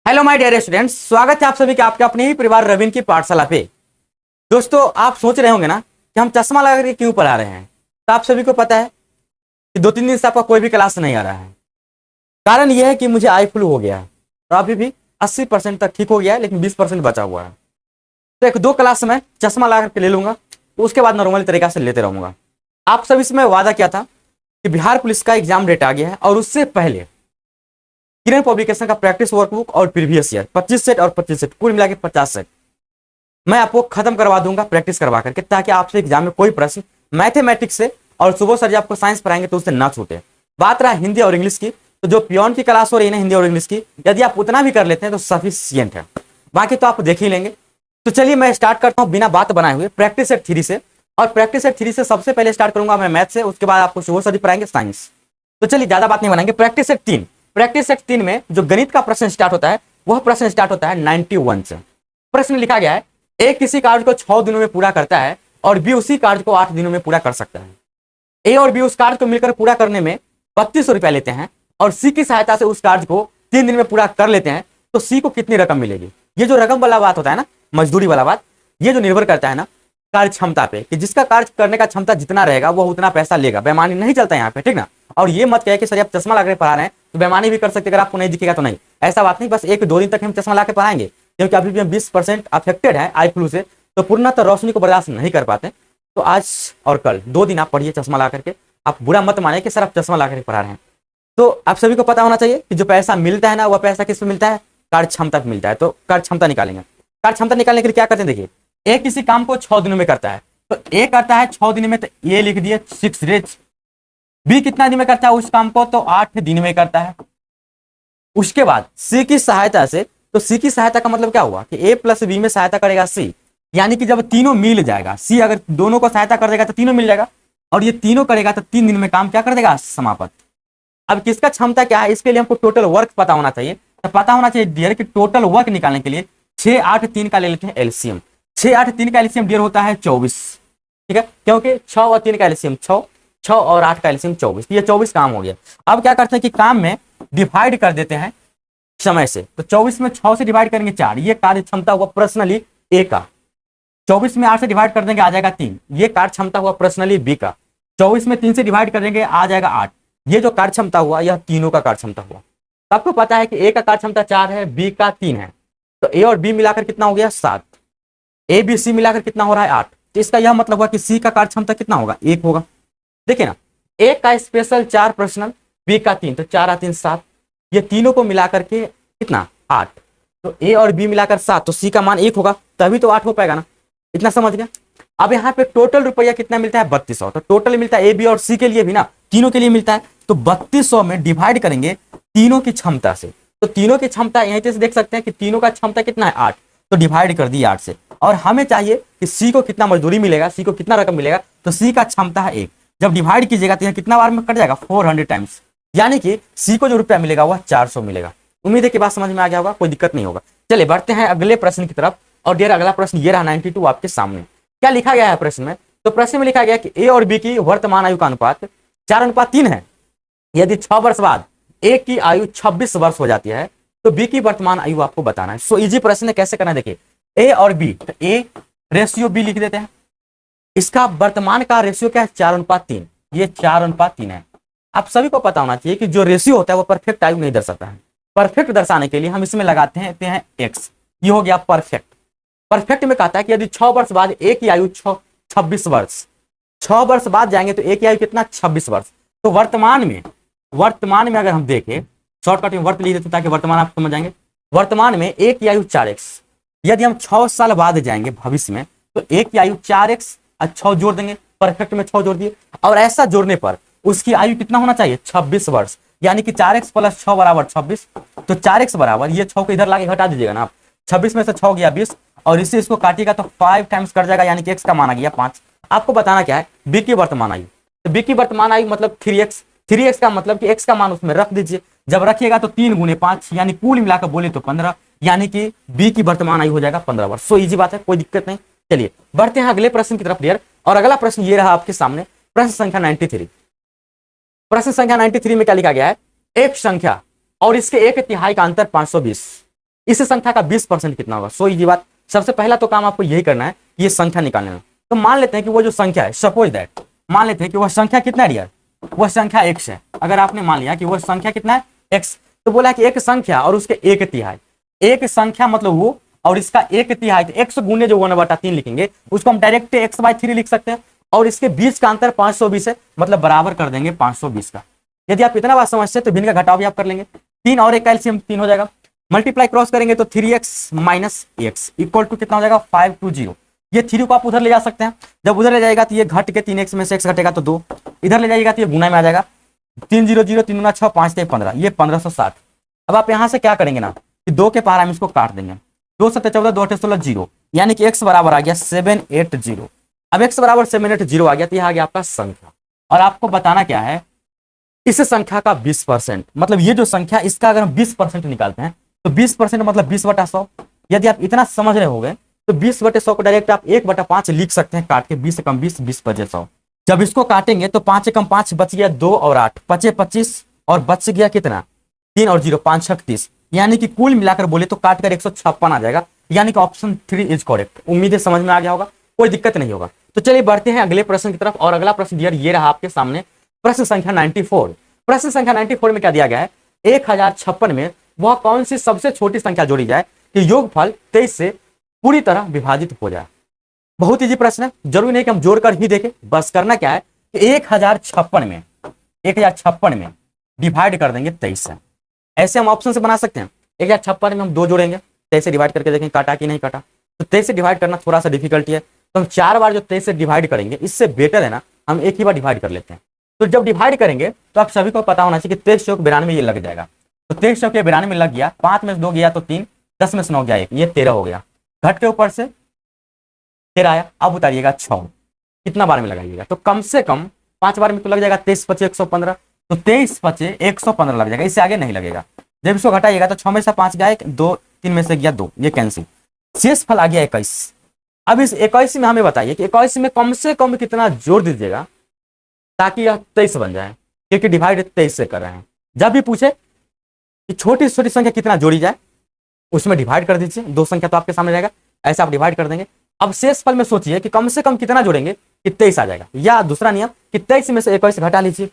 Hello my dear students, स्वागत है आप सभी के आपके अपने ही परिवार रविन की पाठशाला पे। दोस्तों, आप सोच रहे होंगे ना कि हम चश्मा लगा के क्यों पढ़ा रहे हैं। तो आप सभी को पता है कि 2-3 दिन से आपका कोई भी क्लास नहीं आ रहा है। कारण यह है कि मुझे आई फ्लू हो गया है। तो अभी भी 80% तक ठीक हो गया है, लेकिन 20% बचा हुआ है। तो 1-2 क्लास में चश्मा लगा करके ले लूंगा, तो उसके बाद नॉर्मल तरीका से लेते रहूंगा। आप सभी से मैं वादा किया था कि बिहार पुलिस का एग्जाम डेट आ गया है, और उससे पहले किरण पब्लिकेशन का प्रैक्टिस वर्कबुक और प्रीवियस ईयर 25 सेट और 25 सेट कुल मिला के 50 सेट मैं आपको खत्म करवा दूंगा प्रैक्टिस करवा करके, ताकि आपसे एग्जाम में कोई प्रश्न मैथमेटिक्स से और सुबह सर जी आपको साइंस पढ़ाएंगे तो उससे ना छूटे। बात रहा हिंदी और इंग्लिश की, तो जो पियोन की क्लास हो रही है ना हिंदी और इंग्लिश की, यदि आप उतना भी कर लेते हैं तो सफिशियंट है, बाकी तो आप देख ही लेंगे। तो चलिए मैं स्टार्ट करता हूँ बिना बात बनाए हुए प्रैक्टिस सेट 3 से। और प्रैक्टिस सेट 3 से सबसे पहले स्टार्ट करूंगा मैं मैथ से, उसके बाद आपको सुबह सर जी पढ़ाएंगे साइंस। तो चलिए ज्यादा बात नहीं बनाएंगे। प्रैक्टिस सेट 3 में जो गणित का प्रश्न स्टार्ट होता है, वह प्रश्न स्टार्ट होता है 91 से। प्रश्न लिखा गया है, ए किसी कार्य को 6 दिनों में पूरा करता है और बी उसी कार्य को 8 दिनों में पूरा कर सकता है। ए और बी उस कार्य को मिलकर पूरा करने में 3200 रुपया लेते हैं और सी की सहायता से उस कार्य को 3 दिन में पूरा कर लेते हैं, तो सी को कितनी रकम मिलेगी। ये जो रकम वाला बात होता है ना, मजदूरी वाला बात, ये जो निर्भर करता है ना कार्य क्षमता पे, कि जिसका कार्य करने का क्षमता जितना रहेगा वो उतना पैसा लेगा। बेईमानी नहीं चलता यहाँ पे, ठीक ना। और ये मत कहे कि सर आप चश्मा लगा के पढ़ा रहे हैं तो बेईमानी भी कर सकते, अगर आपको नहीं दिखेगा तो नहीं, ऐसा बात नहीं। बस 1-2 दिन तक हम चश्मा लगा के पढ़ाएंगे, क्योंकि अभी भी हम 20% अफेक्टेड है आई फ्लू से, तो पूर्णतः रोशनी को बर्दाश्त नहीं कर पाते। तो आज और कल 2 दिन आप पढ़िए चश्मा लगा करके। आप बुरा मत मानिए कि सर आप चश्मा लगा करके पढ़ा रहे हैं। तो आप सभी को पता होना चाहिए कि जो पैसा मिलता है ना, वह पैसा किस पे मिलता है, कार्य क्षमता पे मिलता है। तो कार्य क्षमता निकालेंगे। कार्य क्षमता निकालने के लिए क्या करते हैं, देखिए ए किसी काम को 6 दिनों में करता है, तो ए करता है 6 दिन में, तो ये लिख दिए 6 डेज। बी कितना दिन में करता है उस काम को, तो 8 दिन में करता है। उसके बाद सी की सहायता से, तो सी की सहायता का मतलब क्या हुआ कि ए प्लस बी में सहायता करेगा सी, यानी कि जब तीनों मिल जाएगा, सी अगर दोनों को सहायता कर देगा तो तीनों मिल जाएगा, और ये तीनों करेगा तो 3 दिन में काम क्या कर देगा, समाप्त। अब किसका क्षमता क्या है, इसके लिए हमको टोटल वर्क पता होना चाहिए। तो पता होना चाहिए डियर कि टोटल वर्क निकालने के लिए 6, 8, 3 का ले लेते हैं एलसीएम। 6, 8, 3 का एलसीएम डियर होता है 24, ठीक है, क्योंकि 6 और 3 का एलसीएम 6, 6 और 8 का एलसीएम 24, ये 24 काम हो गया। अब क्या करते हैं कि काम में डिवाइड कर देते हैं समय से, तो 24 में 6 से डिवाइड करेंगे 4, ये कार्य क्षमता हुआ पर्सनली ए का। 24 में 8 से डिवाइड कर देंगे आ जाएगा 3, ये कार्य क्षमता हुआ पर्सनली बी का। 24 में 3 से डिवाइड कर देंगे आ जाएगा 8, ये जो कार्य क्षमता हुआ यह तीनों का कार्य क्षमता हुआ। तो आपको पता है कि ए का कार्य क्षमता 4 है, बी का 3 है, तो ए और बी मिलाकर कितना हो गया 7, ए बी सी मिलाकर कितना हो रहा है 8। तो इसका यह मतलब हुआ कि सी का कार्य क्षमता कितना होगा, 1 होगा। देखिए ना, ए का स्पेशल 4 पर्सनल, बी का 3, तो 4 और 3 7, ये तीनों को मिलाकर के कितना 8, तो ए और बी मिलाकर 7, तो सी का मान 1 होगा, तभी तो 8 हो पाएगा ना। इतना समझ गया। अब यहाँ पे टोटल रुपया कितना मिलता है, 3200, तो टोटल मिलता है ए बी और सी के लिए भी ना, तीनों के लिए मिलता है। तो 3200 में डिवाइड करेंगे तीनों की क्षमता से, तो तीनों की क्षमता यहीं से देख सकते हैं कि तीनों का क्षमता कितना है 8, तो डिवाइड कर दी 8 से। और हमें चाहिए कि सी को कितना मजदूरी मिलेगा, सी को कितना रकम मिलेगा, तो सी का क्षमता है 1। जब डिवाइड कीजिएगा तो यह कितना बार में कट जाएगा, 400 टाइम्स, यानी कि सी को जो रुपया मिलेगा वह 400 मिलेगा। उम्मीद है कि बात समझ में आ गया होगा, कोई दिक्कत नहीं होगा। चलिए बढ़ते हैं अगले प्रश्न की तरफ। और डियर अगला प्रश्न ये रहा 92 आपके सामने। क्या लिखा गया है प्रश्न में, तो प्रश्न में लिखा गया कि ए और बी की वर्तमान आयु का अनुपात 4:3 है। यदि 6 वर्ष बाद ए की आयु 26 वर्ष हो जाती है तो बी की वर्तमान आयु आपको बताना है। सो इजी प्रश्न है, कैसे करना है देखिए, ए और बी, तो ए रेशियो बी लिख देते हैं, इसका वर्तमान का रेशियो क्या है 4:3, ये 4:3 है। आप सभी को पता होना चाहिए कि जो रेशियो होता है वो परफेक्ट आयु नहीं दर्शाता है। परफेक्ट दर्शाने के लिए हम इसमें लगाते हैं एक्स, ये हो गया परफेक्ट। परफेक्ट में कहता है कि यदि 6 वर्ष बाद ए की आयु 26 वर्ष, 6 वर्ष बाद जाएंगे तो ए की आयु कितना 26 वर्ष। तो वर्तमान में अगर हम देखें, शॉर्टकट में वर्त लिख देते ताकि वर्तमान आप समझ जाएंगे। वर्तमान में ए की आयु 4x, यदि हम 6 साल बाद जाएंगे भविष्य में, तो ए की आयु 4x और 6 जोड़ देंगे, परफेक्ट में 6 जोड़ दिए, और ऐसा जोड़ने पर उसकी आयु कितना होना चाहिए 26 वर्ष, यानी कि 4x + 6 बराबर 26। तो 4x बराबर, ये 6 को इधर लाके घटा दीजिएगा ना आप, 26 में से 6 गया 20, और इससे इसको काटिएगा तो 5 टाइम्स कट जाएगा, यानी कि x का मान आ गया 5। आपको बताना क्या है, बी की वर्तमान आयु, तो बी की वर्तमान आयु मतलब 3x का मतलब कि x का मान उसमें रख दीजिए। जब रखिएगा तो 3 × 5, यानी कुल मिलाकर बोले तो 15, यानी कि बी की वर्तमान आयु हो जाएगा 15 वर्ष। सो इजी बात है, कोई दिक्कत नहीं। चलिए बढ़ते हैं अगले प्रश्न की तरफ डियर। और अगला प्रश्न ये रहा आपके सामने, प्रश्न संख्या 93। प्रश्न संख्या 93 में क्या लिखा गया है, एक संख्या और इसके 1/3 का अंतर 520, इस संख्या का 20% कितना होगा? सो इजी बात। सबसे पहला तो काम आपको यही करना है कि ये संख्या निकालना है। तो मान लेते हैं कि वो जो संख्या है, सपोज दैट मान लेते हैं कि वह संख्या कितना है यार, वह संख्या x है। अगर आपने मान लिया कि वह संख्या कितना है x, तो बोला कि एक संख्या और उसके एक तिहाई, एक संख्या मतलब वो और इसका एक तिहाई, तो x गुने जो 1/3 लिखेंगे उसको हम डायरेक्ट x/3 लिख सकते हैं, और इसके बीच का अंतर 520 है, मतलब बराबर कर देंगे 520 का। यदि आप इतना बात समझते हैं तो भिन्न का घटाव भी आप कर लेंगे। 3 और 1 का एलसीएम 3 हो जाएगा, मल्टीप्लाई क्रॉस करेंगे तो 3x minus x equal to कितना हो जाएगा 520। ये 3 को आप उधर ले जा सकते हैं, जब उधर ले जाएगा तो ये घट के 3x में से x घटेगा तो 2, इधर ले जाएगा तो ये गुना में आ जाएगा 3 0 0 3 6 5 15, ये 1560। अब आप यहाँ से क्या करेंगे ना कि 2 के पार हम इसको काट देंगे, 2 7 14 2 8 16 0, यानी कि x बराबर आ गया 780। अब x बराबर 780 आ गया तो यह आ गया आपका संख्या, और आपको बताना क्या है इस संख्या का 20%, मतलब ये जो संख्या इसका अगर हम 20% निकालते हैं तो 20% मतलब 20/100। यदि आप इतना समझ रहे होंगे तो 20/100 को डायरेक्ट आप 1/5 लिख सकते हैं काट के, 20 से कम 20, 20/100। जब इसको काटेंगे तो 5 से कम 5 बच गया 2 और 8 5 25, और बच गया कितना 3 और 0 5 36, यानी कि कुल मिलाकर बोले तो काट कर 156 आ जाएगा, यानी कि ऑप्शन 3 इज करेक्ट। उम्मीद है समझ में आ गया होगा, कोई दिक्कत नहीं होगा। तो चलिए बढ़ते हैं अगले प्रश्न की तरफ, और अगला प्रश्न डियर ये रहा आपके सामने, प्रश्न संख्या 94। प्रश्न संख्या 94 में क्या दिया गया है, 1056 में वह कौन सी सबसे छोटी संख्या जोड़ी जाए कि योगफल 23 से पूरी तरह विभाजित हो जाए। बहुत इजी प्रश्न है, जरूरी नहीं कि हम जोड़कर ही देखें, बस करना क्या है कि 1056 में डिवाइड कर देंगे 23 से। ऐसे हम ऑप्शन से बना सकते हैं, 1056 में हम 2 जोड़ेंगे, 23 से डिवाइड करके देखें काटा कि नहीं काटा। तो 23 से डिवाइड करना थोड़ा सा डिफिकल्टी है, तो हम 4 बार जो 23 से डिवाइड करेंगे, इससे बेटर है ना हम एक ही बार डिवाइड कर लेते हैं। तो जब डिवाइड करेंगे तो आप सभी को पता होना चाहिए कि 23 चौक 92 ये लग जाएगा, तो 23 चौक 92 लग गया, 5 में से 2 गया तो 3, 10 में से 9 गया 1, ये 13 हो गया, घट के ऊपर से 13 आया। अब उतारिएगा 6, कितना बार में लगाइएगा, तो कम से कम 5 बार में तो लग जाएगा 23 5 115, तो 23 5 115 लग जाएगा, इससे आगे नहीं लगेगा। जब इसको घटाइएगा तो 6 में से 5 गया 1, 2 3 में से गया 2, ये कैंसिल, शेष फल आ गया 21। अब इस 21 में हमें बताइए कि 21 में कम से कम कितना जोड़ दीजिएगा ताकि यह 23 बन जाए, क्योंकि डिवाइड 23 से कर रहे हैं। जब भी पूछे कि छोटी से छोटी संख्या कितना जोड़ी जाए उसमें डिवाइड कर दीजिए, 2 संख्या तो आपके सामने रहेगा, ऐसे आप डिवाइड कर देंगे। अब शेष फल में सोचिए कि कम से कम कितना जोड़ेंगे कि 23 आ जाएगा, या दूसरा नियम कि 23 में से 21 घटा लीजिए,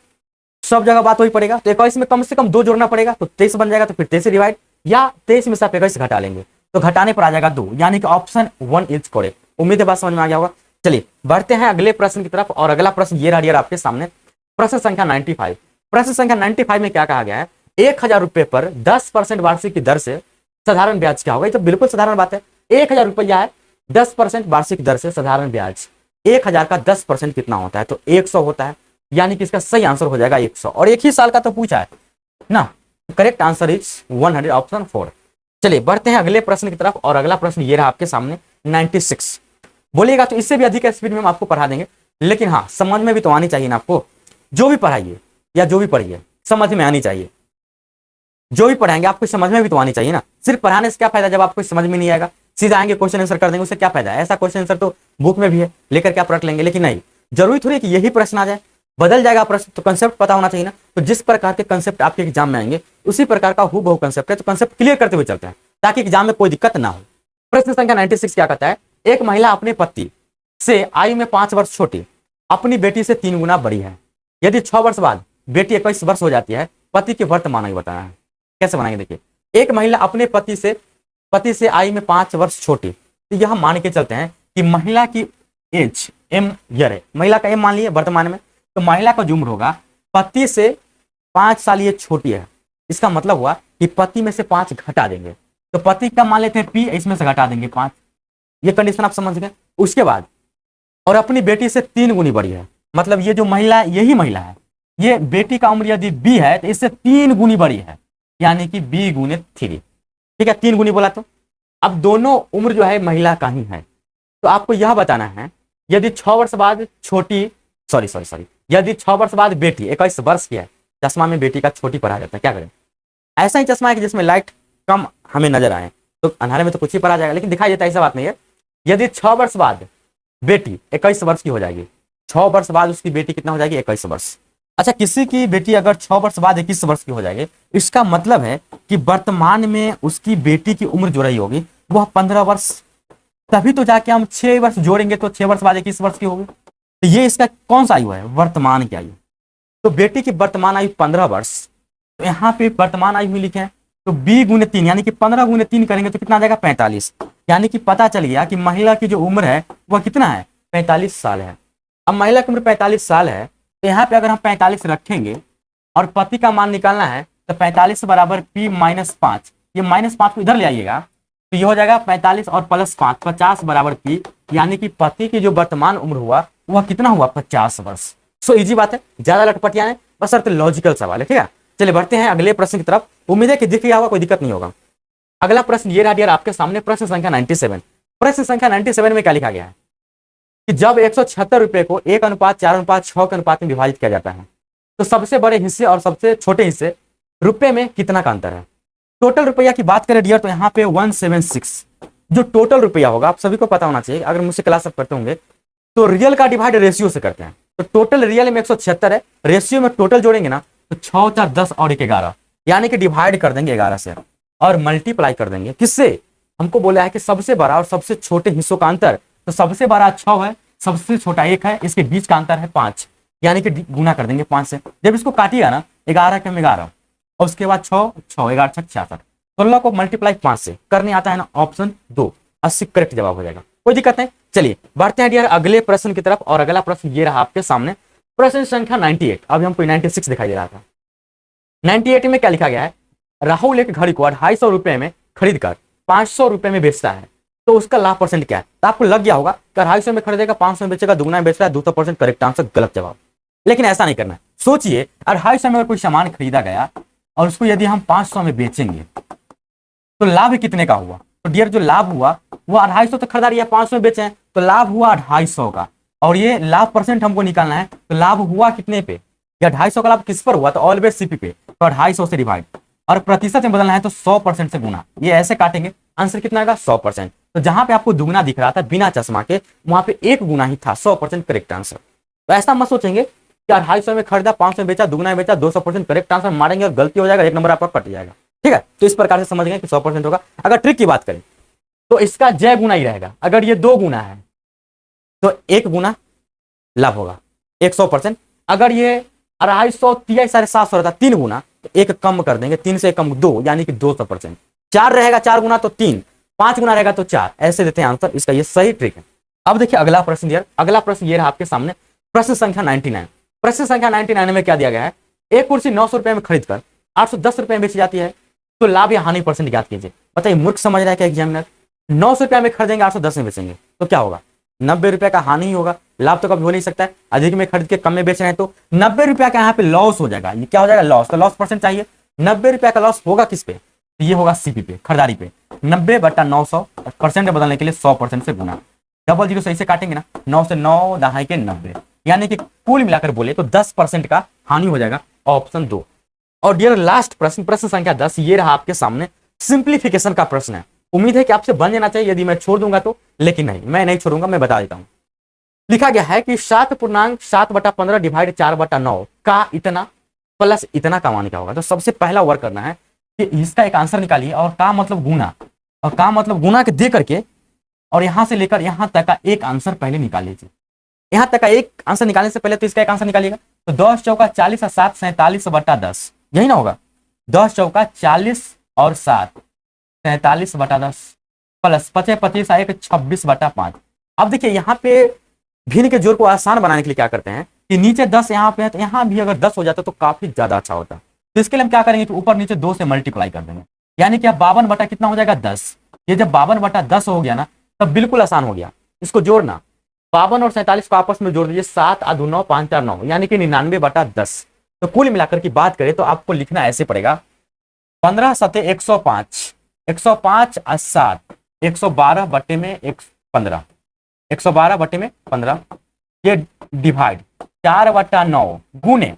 सब जगह बात वही पड़ेगा। तो 21 में कम से कम 2 जोड़ना पड़ेगा, तो 23 बन जाएगा, तो फिर 23 से डिवाइड, या 23 में से आप 21 घटा लेंगे तो घटाने पर आ जाएगा 2, यानी कि ऑप्शन 1 इज करेक्ट। उम्मीद है बात समझ में आ गया होगा। चलिए बढ़ते हैं अगले प्रश्न की तरफ, और अगला प्रश्न ये रहा आपके सामने, प्रश्न संख्या 95। प्रश्न संख्या 95 में क्या कहा गया है, 1000 रुपए पर 10% वार्षिक की दर से साधारण ब्याज क्या होगा। ये तो बिल्कुल साधारण बात है, 1000 रुपया है, 10% वार्षिक दर से साधारण ब्याज, 1000 का 10% कितना होता है, तो 100 होता है, यानी कि इसका सही आंसर हो जाएगा 100। और एक ही साल का तो पूछा है ना, करेक्ट आंसर इज 100, ऑप्शन 4। चलिए बढ़ते हैं अगले प्रश्न की तरफ, और अगला प्रश्न ये रहा आपके सामने 96। बोलिएगा तो इससे भी अधिक स्पीड में हम आपको पढ़ा देंगे, लेकिन हाँ समझ में भी तो आनी चाहिए ना आपको, जो भी पढ़ाइए या जो भी पढ़िए समझ में आनी चाहिए, जो भी पढ़ाएंगे आपको समझ में भी तो आनी चाहिए ना। सिर्फ पढ़ाने से क्या फायदा जब आपको समझ में नहीं आएगा, सीधा आएंगे क्वेश्चन आंसर कर देंगे, उससे क्या फायदा है। ऐसा क्वेश्चन आंसर तो बुक में भी है, लेकर के आप रख लेंगे, लेकिन नहीं, जरूरी थोड़ी कि यही प्रश्न आ जाए, बदल जाएगा प्रश्न, तो कंसेप्ट पता होना चाहिए ना। तो जिस प्रकार के कंसेप्ट आपके एग्जाम में आएंगे उसी प्रकार का हूबहू कंसेप्ट है, तो कंसेप्ट क्लियर करते हुए चलते हैं ताकि एग्जाम में कोई दिक्कत ना हो। प्रश्न संख्या 96 क्या कहता है, एक महिला अपने पति से आयु में 5 वर्ष छोटी अपनी बेटी से 3 गुना बड़ी है, यदि 6 वर्ष बाद बेटी 21 वर्ष हो जाती है, पति के वर्तमान आयु बताना है। कैसे बनाएंगे देखिए, एक महिला अपने पति से आयु में 5 वर्ष छोटी, तो यह मान के चलते हैं कि महिला की एज एम ईयर है, महिला का एम मान लिए वर्तमान में, तो महिला का जो उम्र होगा पति से 5 साल ये छोटी है, इसका मतलब हुआ कि पति में से 5 घटा देंगे, तो पति का मान लेते हैं P, इसमें से घटा देंगे 5, ये कंडीशन आप समझ गए। उसके बाद और अपनी बेटी से 3 गुनी बड़ी है, मतलब ये जो महिला यही महिला है, ये बेटी का उम्र यदि B है तो इससे 3 गुनी बड़ी है, यानी कि B गुने 3, ठीक है, 3 गुनी बोला। तो अब दोनों उम्र जो है महिला का ही है, तो आपको यह बताना है यदि 6 वर्ष बाद छोटी सॉरी यदि 6 वर्ष बाद बेटी 21 वर्ष की है, चश्मा में बेटी का छोटी पढ़ा जाता है, क्या करें। ऐसा ही चश्मा है कि जिसमें लाइट कम हमें नजर आए, तो अंधारे में तो कुछ ही पढ़ा जाएगा, लेकिन दिखाई देता है, ऐसा बात नहीं है। यदि 6 वर्ष बाद बेटी 21 वर्ष की हो जाएगी, 6 वर्ष बाद उसकी बेटी कितना हो जाएगी 21 वर्ष, अच्छा, किसी की बेटी अगर 6 वर्ष बाद 21 वर्ष की हो जाएगी, इसका मतलब है कि वर्तमान में उसकी बेटी की उम्र जो रही होगी वह 15 वर्ष, तभी तो जाके हम 6 वर्ष जोड़ेंगे तो 6 वर्ष बाद 21 वर्ष की होगी। तो ये इसका कौन सा आयु है, वर्तमान की आयु। तो बेटी की वर्तमान आयु 15 वर्ष, तो यहाँ पे वर्तमान आयु में लिखे हैं, तो b×3 यानी कि 15×3 करेंगे तो कितना आ जाएगा, 45। यानी कि पता चल गया कि महिला की जो उम्र है वह कितना है, 45 साल है। अब महिला की उम्र 45 साल है, तो यहाँ पे अगर हम 45 रखेंगे और पति का मान निकालना है तो 45 बराबर p-5, ये -5 को इधर ले आइएगा तो ये हो जाएगा 45 और +5, 50 बराबर p, यानी कि पति की जो वर्तमान उम्र हुआ वह कितना हुआ, 50 वर्ष। सो इजी बात है, ज्यादा लटपटिया है, बस अर्थ लॉजिकल सवाल है, ठीक है। चलिए बढ़ते हैं अगले प्रश्न की तरफ। उम्मीद है कि दिख गया होगा, कोई दिक्कत नहीं होगा। अगला प्रश्न ये रहा डियर आपके सामने, प्रश्न संख्या 97। प्रश्न संख्या 97 में क्या लिखा गया है कि जब 176 रुपए को 1:4:6 के अनुपात में विभाजित किया जाता है तो सबसे बड़े हिस्से और सबसे छोटे हिस्से रुपए में कितना का अंतर है। टोटल रुपया की बात करें डियर तो यहाँ पे 176 जो टोटल रुपया होगा, आप सभी को पता होना चाहिए, अगर मुझसे क्लास आप करते होंगे तो रियल का डिवाइड रेशियो से करते हैं। तो टोटल रियल में 176 है, रेशियो में टोटल जोड़ेंगे ना तो 6 4 10 और 1 11, यानी कि डिवाइड कर देंगे 11 से और मल्टीप्लाई कर देंगे किससे, हमको बोला है कि सबसे बड़ा और सबसे छोटे हिस्सों का अंतर, तो सबसे बड़ा 6 है, सबसे छोटा 1 है, इसके बीच का अंतर है 5, यानी कि गुना कर देंगे 5 से। जब इसको काटिएगा ना 11 के 11 और उसके बाद 6 6 11 6 66, 16 को मल्टीप्लाई 5 से करने आता है ना, ऑप्शन 2 80 करेक्ट जवाब हो जाएगा, कोई दिक्कत नहीं। चलिए बढ़ते हैं डियर अगले प्रश्न की तरफ, और अगला प्रश्न ये रहा आपके सामने, प्रश्न संख्या 98। अभी हमको 96 दिखाई दे रहा था। 98 में क्या लिखा गया है, राहुल एक घड़ी को 250 रुपए में खरीद कर 500 रुपए में बेचता है तो उसका लाभ परसेंट क्या है। तो आपको लग गया होगा कि 250 में खरीदेगा 500 में बेचेगा, दुगना में बेच रहा है, 200% करेक्ट आंसर, गलत जवाब। लेकिन ऐसा नहीं करना है, सोचिए 250 में अगर कोई सामान खरीदा गया और उसको यदि हम 500 में बेचेंगे तो लाभ कितने का हुआ। तो डियर जो लाभ हुआ वो 250 तो खरीदारी है, 500 में बेचे हैं तो लाभ हुआ 250 का, और ये लाभ परसेंट हमको निकालना है, तो लाभ हुआ कितने पे, या 250 का लाभ किस पर हुआ, तो ऑलवेज सीपी पे, तो 250 से डिवाइड, और प्रतिशत में बदलना है तो 100% से गुना, ये ऐसे काटेंगे, आंसर कितना आएगा 100%। तो जहां पे आपको दुगना दिख रहा था बिना चश्मा के, वहां पे 1 गुना ही था, 100% करेक्ट आंसर। तो ऐसा मत सोचेंगे कि 250 में खरीदा 500 में बेचा, दुगना में बेचा, 200% करेक्ट आंसर मारेंगे और गलती हो जाएगा, 1 नंबर आपका कट जाएगा, ठीक है। तो इस प्रकार से समझ गए कि 100% होगा। अगर ट्रिक की बात करें तो इसका जय गुना ही रहेगा, अगर ये 2 गुना है तो 1 गुना लाभ होगा 100%, अगर ये 250 750 रहता 3 गुना तो 1 कम कर देंगे, 3 से 1 कम 2 यानी कि 200%, 4 रहेगा 4 गुना तो 3, 5 गुना रहेगा तो 4, ऐसे देते हैं आंसर, इसका ये सही ट्रिक है। अब देखिए अगला प्रश्न यार, अगला प्रश्न ये रहा आपके सामने, प्रश्न संख्या 99। प्रश्न संख्या 99 में क्या दिया गया है, एक कुर्सी 900 रुपए में खरीद कर 810 रुपए में बेची जाती है तो लाभ या हानि परसेंट ज्ञात कीजिए। बताइए मूर्ख समझ रहा है क्या एग्जामिनर, 900 रुपया में खरीदेंगे 810 में बेचेंगे तो क्या होगा, 90 रुपए का हानि ही होगा, लाभ तो कभी हो नहीं सकता है। अधिक में खरीद के कम में बेच रहे हैं तो 90 रुपया का यहाँ पे लॉस हो जाएगा, ये क्या हो जाएगा लॉस, तो लॉस परसेंट चाहिए, 90 रुपया का लॉस होगा किस पे, तो ये होगा सीपी पे, खरीदारी पे, 90/900, परसेंट बदलने के लिए 100% से गुना, डबल जीरो सही से काटेंगे ना, 9 से 9 दहाई के 90, यानी कि कुल मिलाकर बोले तो 10% का हानि हो जाएगा, ऑप्शन 2। और डियर लास्ट प्रश्न, प्रश्न संख्या 10 ये रहा आपके सामने, सिंप्लीफिकेशन का प्रश्न है। उम्मीद है कि आपसे बन जाना चाहिए यदि मैं छोड़ दूंगा तो, लेकिन नहीं, मैं नहीं छोड़ूंगा, मैं बता देता हूं। लिखा गया है कि 7/7/15 डिवाइड 4/9 का इतना प्लस इतना का मान क्या होगा। तो सबसे पहला वर्क करना है कि इसका एक आंसर निकालिए, और का मतलब गुना, और का मतलब गुना के दे करके और यहां से लेकर यहां तक का एक आंसर पहले निकाल लीजिए। यहां तक का एक आंसर निकालने से पहले तो इसका एक आंसर निकालिएगा, तो 10 चौका 40 और 7 47/10, यही ना होगा, 10 चौका 40 और 7 47/10 प्लस 25 25 1 26/5। अब देखिए यहाँ पे भिन्न के जोड़ को आसान बनाने के लिए क्या करते हैं कि नीचे 10 यहाँ पे है तो यहाँ भी अगर 10 हो जाता तो काफी ज्यादा अच्छा होता। तो इसके लिए हम क्या करेंगे कि ऊपर नीचे 2 से मल्टीप्लाई कर देंगे, यानी कि अब 52 बटा कितना हो जाएगा 10। ये जब 52 बटा 10 हो गया ना तब बिल्कुल आसान हो गया इसको जोड़ना। 52 और 47 को आपस में जोड़ दीजिए, 7 आ 2 9 5 4 9 यानी कि 99/10। तो कुल मिलाकर की बात करें तो आपको लिखना ऐसे पड़ेगा, 15 7 105, 105 और 7 112 बटे में 15, 112 बटे में 15, ये डिवाइड 4/9 गुने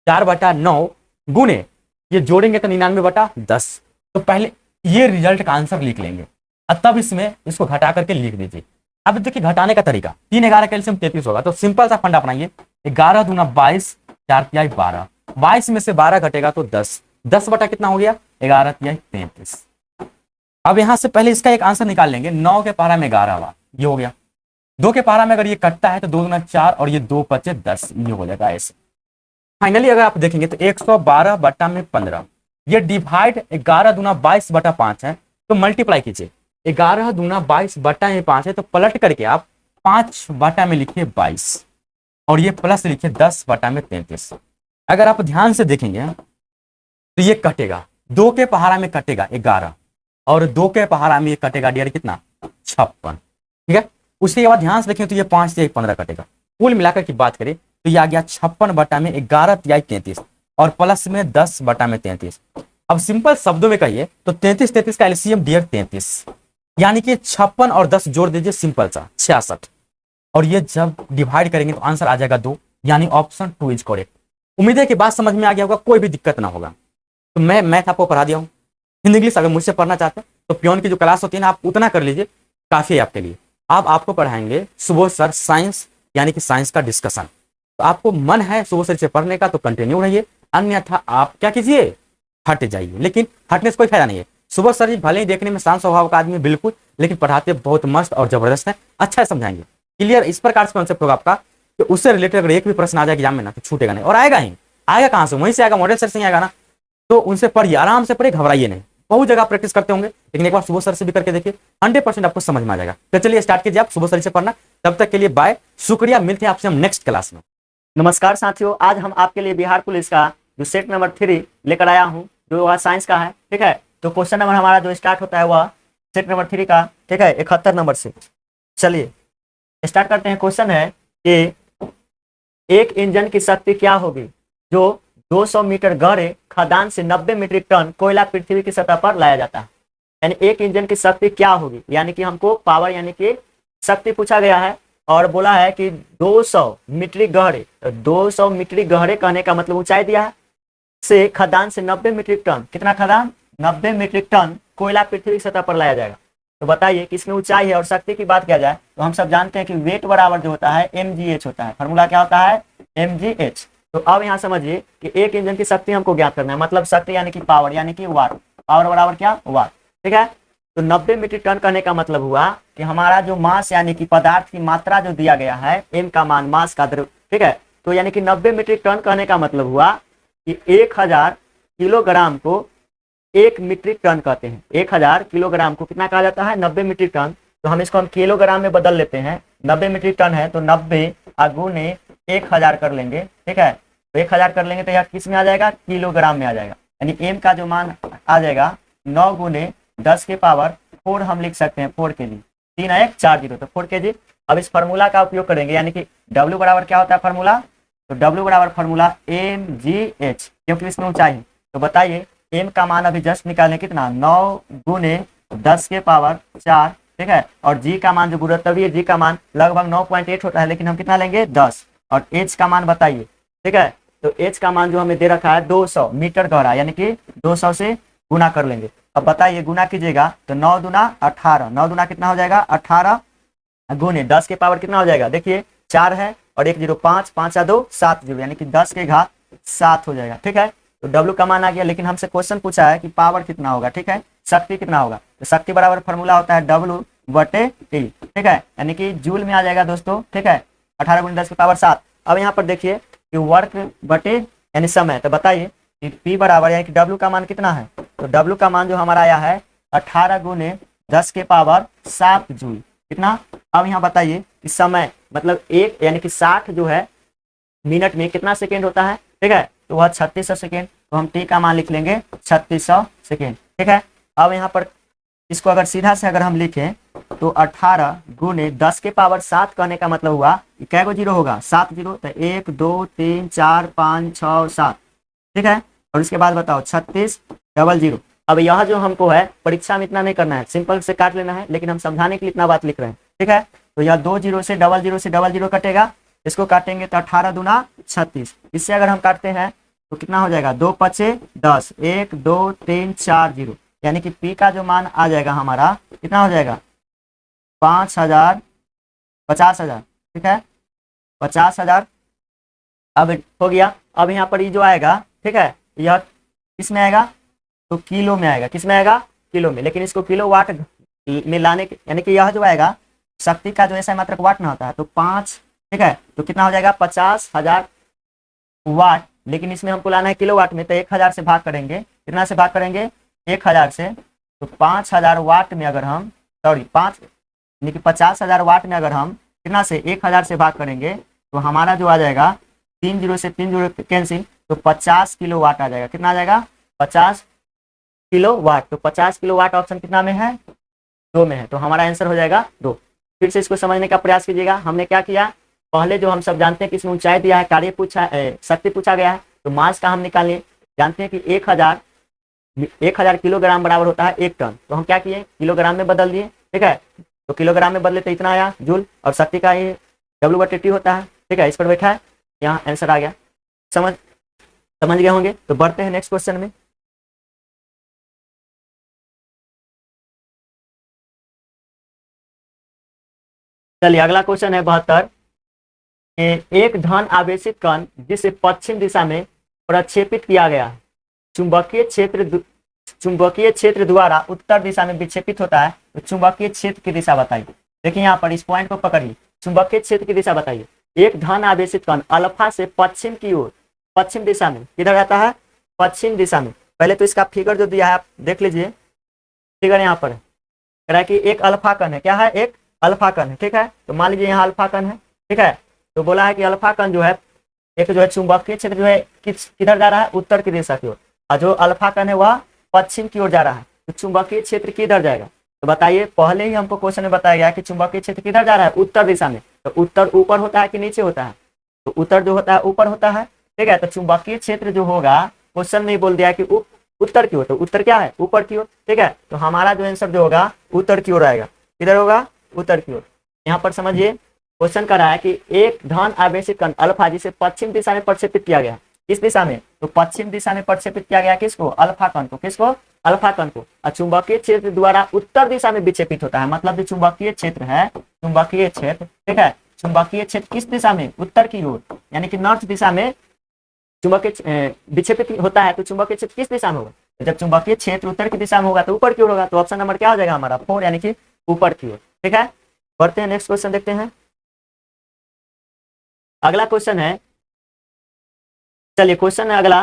4/9 गुने ये जोड़ेंगे तो 99/10। तो पहले ये रिजल्ट का आंसर लिख लेंगे और तब इसमें इसको घटा करके लिख दीजिए। अब देखिए घटाने का तरीका, 3 11 कैल्शियम 33 होगा, तो सिंपल सा फंडा अपनाइए, 11 दूना 22 4 तिहाई 12, 22 में से 12 घटेगा तो 10, 10 बटा कितना हो गया 11 तिहाई 33। अब यहां से पहले इसका एक आंसर निकाल लेंगे, 9 के पारा में 11 हुआ, ये हो गया। 2 के पारा में अगर ये कटता है तो 2 गुना 4 और ये 2 बचे 10, ये हो जाएगा ऐसे। फाइनली अगर आप देखेंगे तो 112 बटा में 15, ये डिवाइड 11 दूना 22 बटा 5 है, तो मल्टीप्लाई कीजिए, 11 दूना 22 बटा में 5 है, तो पलट करके आप 5 बटा में लिखिए 22 और ये प्लस लिखिए 10 बटा में 33। अगर आप ध्यान से देखेंगे तो ये कटेगा, 2 के पहाड़ा में कटेगा 11 और 2 के पहाड़ा में ये कटेगा डियर कितना 56, ठीक है। उसके बाद ध्यान से देखें तो ये 5 से 15 कटेगा, कुल मिलाकर की बात करें तो ये आ गया 56 बटा में 11 तिहाई 33 और प्लस में 10 बटा में 33। अब सिंपल शब्दों में कहिए तो 33 का एलसीएम डियर 33, यानी कि 56 और 10 जोड़ दीजिए सिंपल सा 66, और ये जब डिवाइड करेंगे तो आंसर आ जाएगा 2, यानी ऑप्शन 2 इज करेक्ट। उम्मीद है कि बात समझ में आ गया होगा, कोई भी दिक्कत ना होगा। तो मैं मैथ आपको पढ़ा दिया हूँ, हिंदी इंग्लिश अगर मुझसे पढ़ना चाहते हैं तो पियोन की जो क्लास होती है ना, आप उतना कर लीजिए, काफी है आपके लिए। आप आपको पढ़ाएंगे सुबोध सर साइंस, यानी कि साइंस का डिस्कशन। तो आपको मन है सुबोध सर से पढ़ने का तो कंटिन्यू रहिए, अन्यथा आप क्या कीजिए हट जाइए, लेकिन हटने से कोई फायदा नहीं है। सुबोध सर जी भले ही देखने में शांत स्वभाव का आदमी बिल्कुल, लेकिन पढ़ाते बहुत मस्त और जबरदस्त है, अच्छा समझाएंगे, क्लियर। इस प्रकार से कॉन्सेप्ट होगा आपका कि उससे रिलेटेड अगर एक भी प्रश्न आ जाए एग्जाम में ना तो छूटेगा नहीं, और आएगा ही, आएगा कहाँ से, वहीं से आएगा, मॉडल सर से आएगा ना। तो उनसे पढ़िए, आराम से पढ़िए, घबराइए नहीं। बहुत जगह प्रैक्टिस करते होंगे, लेकिन एक बार सुबोध सर से भी करके देखिए, 100% आपको समझ में आ जाएगा। तो चलिए स्टार्ट कीजिए आप सुबोध सर से पढ़ना। तब तक के लिए बाय, शुक्रिया, मिलते हैं आपसे हम नेक्स्ट क्लास में। नमस्कार साथियों, आज हम आपके लिए बिहार पुलिस का जो सेट नंबर 3 लेकर आया हूं, जो वह साइंस का है, ठीक है। तो क्वेश्चन नंबर हमारा जो स्टार्ट होता है वह सेट नंबर 3 का, ठीक है, 71 नंबर से। चलिए स्टार्ट करते हैं। क्वेश्चन है कि एक इंजन की शक्ति क्या होगी जो 200 मीटर गहरे खदान से 90 मीट्रिक टन कोयला पृथ्वी की सतह पर लाया जाता है। यानी एक इंजन की शक्ति क्या होगी, यानी कि हमको पावर यानी कि शक्ति पूछा गया है और बोला है कि 200 मीट्रिक गहरे, तो 200 मीट्रिक गहरे कहने का मतलब ऊंचाई दिया है, से खदान से 90 मीट्रिक टन, कितना खदान 90 मीट्रिक टन कोयला पृथ्वी की सतह पर लाया जाएगा। तो बताइए किसमें ऊंचाई है और शक्ति की बात किया जाए तो हम सब जानते हैं कि वेट बराबर जो होता है mgh होता है। फॉर्मूला क्या होता है mgh। तो अब यहाँ समझिए कि एक इंजन की शक्ति हमको ज्ञात करना है, मतलब शक्ति यानी कि पावर, यानी कि वाट, पावर बराबर क्या वाट, ठीक है। तो 90 मीट्रिक टन करने का मतलब हुआ कि हमारा जो मास यानी कि पदार्थ की मात्रा जो दिया गया है, m का मान, मास का द्रव्य, ठीक है। तो यानी कि 90 मीट्रिक टन कहने का मतलब हुआ कि 1000 किलोग्राम को 1 मीट्रिक टन कहते हैं। 1000 किलोग्राम को कितना कहा जाता है 90 मीट्रिक टन। तो हम इसको हम किलोग्राम में बदल लेते हैं, 90 मीट्रिक टन है तो 90 गुने 1000 कर लेंगे, ठीक है। तो 1000 कर लेंगे तो यह किस में आ जाएगा, किलोग्राम में आ जाएगा। यानी m का जो मान आ जाएगा 9 गुने 10 के पावर 4 हम लिख सकते हैं, 4 kg, 3 1 4 0, तो 4 kg। अब इस फार्मूला का उपयोग करेंगे, यानी कि W बराबर क्या होता है फार्मूला, तो W बराबर फार्मूला mgh, क्योंकि इसमें ऊंचाई है। तो बताइए m का मान अभी जस्ट निकालें कितना, 9 गुने 10 के पावर 4, ठीक है। और g का मान जो गुरुत्वीय g का मान लगभग 9.8 होता है, लेकिन हम कितना लेंगे 10, और h का मान बताइए, ठीक है। तो h का मान जो हमें दे रखा है 200 मीटर गहरा, यानी कि 200 से गुना कर लेंगे। अब बताइए गुना कीजिएगा तो 9 दूना 18, 9 दूना कितना हो जाएगा 18 गुने 10 के पावर कितना हो जाएगा, देखिए 4 है और 1 0, 5 5 2 7 0, यानी कि 10 के घात 7 हो जाएगा, ठीक है। तो W का मान आ गया, लेकिन हमसे क्वेश्चन पूछा है कि पावर कितना होगा, ठीक है, शक्ति कितना होगा। तो शक्ति बराबर फार्मूला होता है W बटे T, ठीक है, यानी कि जूल में आ जाएगा दोस्तों, ठीक है, 18 गुने 10 के पावर 7। अब यहाँ पर देखिए कि वर्क बटे यानी समय, तो बताइए कि P बराबर यानी कि W का मान कितना है, तो W का मान जो हमारा आया है 18 गुने 10 के पावर 7 जूल, कितना। अब यहाँ बताइए कि समय मतलब एक यानी कि 60 जो है मिनट में कितना सेकेंड होता है, ठीक है, तो वह 3600 सेकेंड। तो हम टी का मान लिख लेंगे 3600 सेकेंड, ठीक है। अब यहाँ पर इसको अगर सीधा से अगर हम लिखें तो 18 गुने 10 के पावर 7 कहने का मतलब हुआ कि कै गो जीरो होगा, 7 जीरो, तो 1 2 3 4 5 6 7, ठीक है। और इसके बाद बताओ 36 डबल जीरो। अब यह जो हमको है परीक्षा में इतना नहीं करना है, सिंपल से काट लेना है, लेकिन हम समझाने के लिए इतना बात लिख रहे हैं, ठीक है। तो यह 2 जीरो से डबल जीरो कटेगा, इसको काटेंगे तो 18 दूना 36, इससे अगर हम काटते हैं तो कितना हो जाएगा, 2 पचे 10, 1 2 3 4 0, यानी कि P का जो मान आ जाएगा हमारा कितना हो जाएगा 5000, 50,000, ठीक है, 50,000। अब हो गया। अब यहाँ पर ये जो आएगा, ठीक है, यह किस में आएगा, तो किलो में आएगा। किस में आएगा, किलो में। लेकिन इसको किलो वाट में लाने के, यानी कि यह जो आएगा शक्ति का जो ऐसा मात्रक वाट में होता है, तो 5, ठीक है, तो कितना हो जाएगा 50,000 वाट। लेकिन इसमें हमको लाना है किलो वाट में, तो 1000 से भाग करेंगे। कितना से भाग करेंगे, 1000 से। तो 5000 वाट में अगर हम, सॉरी 5 यानी कि 50,000 वाट में अगर हम कितना से 1000 से भाग करेंगे, तो हमारा जो आ जाएगा 3 जीरो से 3 जीरो कैंसिल, तो 50 किलो वाट आ जाएगा। कितना आ जाएगा, 50 किलो वाट। तो 50 किलो वाट ऑप्शन कितना में है, 2 में है। तो हमारा आंसर हो जाएगा 2। फिर से इसको समझने का प्रयास कीजिएगा। हमने क्या किया, पहले जो हम सब जानते हैं कि इसमें ऊंचाई दिया है, कार्य पूछा, शक्ति पूछा गया है, तो मास का हम निकालें। जानते हैं कि 1000 किलोग्राम बराबर होता है 1 टन। तो हम क्या किए, किलोग्राम में बदल दिए, ठीक है। तो किलोग्राम में बदले तो इतना आया जूल, और शक्ति का ये W/T होता है, ठीक है। इस पर बैठा है, यहाँ आंसर आ गया। समझ गए होंगे। तो बढ़ते हैं नेक्स्ट क्वेश्चन में। चलिए अगला क्वेश्चन है 72। एक धन आवेशित कण जिसे पश्चिम दिशा में प्रक्षेपित किया गया है, चुंबकीय क्षेत्र द्वारा उत्तर दिशा में विक्षेपित होता है, तो चुंबकीय क्षेत्र की दिशा बताइए। देखिए यहाँ पर इस पॉइंट को पकड़िए, चुंबकीय क्षेत्र की दिशा बताइए। एक धन आवेशित कण अल्फा से पश्चिम की ओर, पश्चिम दिशा में किधर रहता है, पश्चिम दिशा में। पहले तो इसका फिगर जो दिया है आप देख लीजिए, फिगर यहाँ पर है, कह रहा है कि एक अल्फा कण है। क्या है, एक अल्फा कण है, ठीक है। तो मान लीजिए यहाँ अल्फा कण है, ठीक है। तो बोला है कि अल्फा कण जो है, एक जो है चुंबकीय क्षेत्र जो है किधर जा रहा है, उत्तर की दिशा की ओर, और जो अल्फा कण है वह पश्चिम की ओर जा रहा है। तो चुंबकीय क्षेत्र किधर जाएगा, तो बताइए। पहले ही हमको क्वेश्चन में बताया गया कि चुंबकीय क्षेत्र किधर जा रहा है, उत्तर दिशा में। तो उत्तर ऊपर होता है कि नीचे होता है, तो उत्तर जो होता है ऊपर होता है, ठीक है। तो चुंबकीय क्षेत्र जो होगा, क्वेश्चन में बोल दिया कि उत्तर की ओर, तो उत्तर क्या है, ऊपर की ओर, ठीक है। तो हमारा जो आंसर जो होगा उत्तर की ओर आएगा। किधर होगा, उत्तर की ओर। यहाँ पर समझिए, क्वेश्चन कर रहा है कि एक धन आवेशित कण अल्फा जिसे पश्चिम दिशा में प्रक्षेपित किया गया, किस दिशा में, तो पश्चिम दिशा में प्रक्षेपित किया गया किसको, अल्फा कण को। किसको, अल्फा कण को। और चुंबकीय क्षेत्र द्वारा उत्तर दिशा में विक्षेपित होता है, मतलब जो चुंबकीय क्षेत्र है, चुंबकीय क्षेत्र, ठीक है, चुंबकीय क्षेत्र किस दिशा में, उत्तर की ओर, यानी कि नॉर्थ दिशा में चुंबकीय विक्षेपित होता है। तो चुंबकीय क्षेत्र किस दिशा में होगा, तो जब चुंबकीय क्षेत्र उत्तर की दिशा में होगा तो ऊपर की ओर होगा। तो ऑप्शन नंबर क्या हो जाएगा हमारा, 4, यानी कि ऊपर की ओर, ठीक है। बढ़ते हैं नेक्स्ट क्वेश्चन देखते हैं। अगला क्वेश्चन है, चलिए क्वेश्चन है अगला,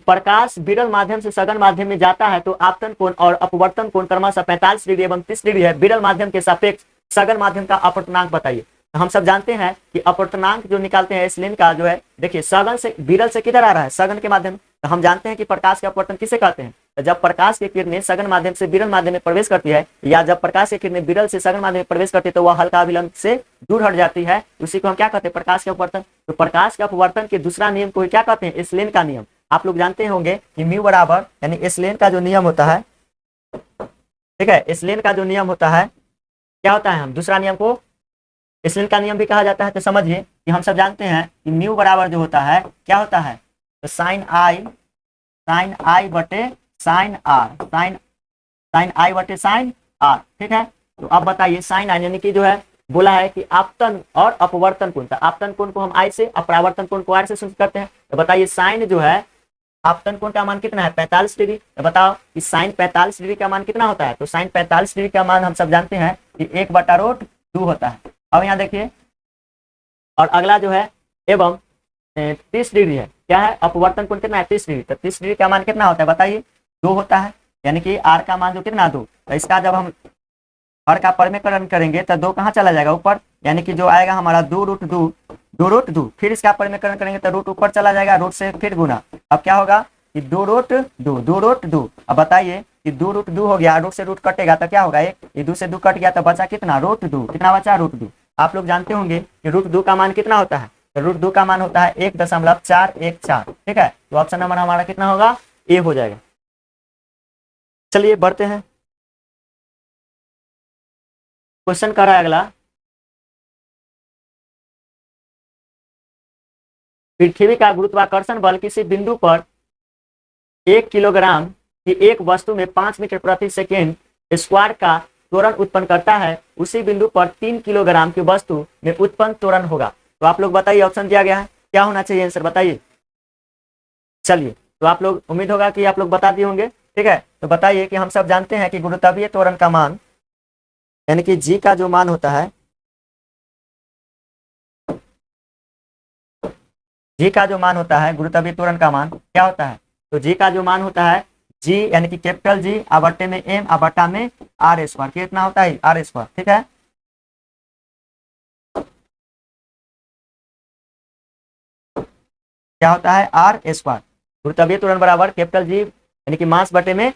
प्रकाश विरल माध्यम से सघन माध्यम में जाता है तो आपतन कोण और अपवर्तन कोण क्रमशः 45 डिग्री एवं 30 डिग्री है। विरल माध्यम के सापेक्ष सघन माध्यम का अपवर्तनांक बताइए। तो हम सब जानते हैं कि अपवर्तनांक जो निकालते हैं एसलेन का जो है, देखिए सघन से विरल से किधर आ रहा है, सघन के माध्यम। तो हम जानते हैं कि प्रकाश के अपवर्तन किसे कहते हैं, तो जब प्रकाश की किरणें सघन माध्यम से विरल माध्यम में प्रवेश करती है, या जब प्रकाश की किरणें विरल से सघन माध्यम में प्रवेश करती है, तो वह हल्का अभिलंब से दूर हट जाती है, उसी को हम क्या कहते हैं, प्रकाश के अपवर्तन। तो प्रकाश के अपवर्तन के दूसरा नियम को क्या कहते हैं, एसलेन का नियम। आप लोग जानते होंगे कि म्यू बराबर, यानी एसलेन का जो नियम होता है, ठीक है, एसलेन का जो नियम होता है क्या होता है, हम दूसरा नियम को एसलेन का नियम भी कहा जाता है। तो समझिए कि हम सब जानते हैं कि म्यू बराबर जो होता है क्या होता है, तो साइन आई बटे साइन आर, साइन आई बटे साइन आर, ठीक है। तो अब बताइए साइन आई, यानी कि जो है बोला है कि आपतन और अपवर्तन कोण, आपतन कोण को हम आई से, अपरावर्तन कोण को आर से सूचित करते हैं। तो बताइए साइन जो है, आपतन कोण का मान कितना है, 45 डिग्री। तो बताओ कि साइन 45 डिग्री का मान कितना होता है, तो साइन 45 डिग्री का मान हम सब जानते हैं कि 1/√2 होता है। अब यहाँ देखिए, और अगला जो है एवं 30 डिग्री है, क्या है, अपवर्तन कोण कितना है, 30 डिग्री। तो 30 डिग्री का मान कितना होता है बताइए, 2 होता है, यानी कि आर का मान जो कितना 2। तो इसका जब हम हर का परिमेयकरण करेंगे तो 2 कहाँ चला जाएगा, ऊपर, यानी कि जो आएगा हमारा 2√2, फिर इसका परिमेयकरण करेंगे तो रूट ऊपर चला जाएगा, रूट से फिर गुना। अब क्या होगा कि 2√2। अब बताइए कि 2√2 हो गया, रूट से रूट कटेगा तो क्या होगा, 1, ये 2 से 2 कट गया तो बचा कितना, √2। कितना बचा, √2। आप लोग जानते होंगे कि √2 का मान कितना होता है, तो √2 का मान होता है 1.414, ठीक है। तो ऑप्शन नंबर हमारा कितना होगा, ए हो जाएगा। चलिए बढ़ते हैं, क्वेश्चन कर रहा है अगला, पृथ्वी का गुरुत्वाकर्षण बल किसी बिंदु पर 1 किलोग्राम की एक वस्तु में 5 मीटर प्रति सेकेंड स्क्वायर का त्वरण उत्पन्न करता है, उसी बिंदु पर 3 किलोग्राम की वस्तु में उत्पन्न त्वरण होगा। तो आप लोग बताइए, ऑप्शन दिया गया है क्या होना चाहिए आंसर बताइए। चलिए तो आप लोग, उम्मीद होगा कि आप लोग बता दिए होंगे। ठीक है, तो बताइए कि हम सब जानते हैं कि गुरुत्वीय त्वरण का मान, यानी कि जी का जो मान होता है, जी का जो मान होता है, गुरुत्वीय त्वरण का मान क्या होता है? तो जी का जो मान होता है, जी यानी कि कैपिटल जी बटे में एम बटा में आर स्क्वायर, कितना होता है आर स्क्वायर। ठीक है, क्या होता है आर स्क्वायर। गुरुत्वीय त्वरण बराबर कैपिटल जी यानी कि मास बटे में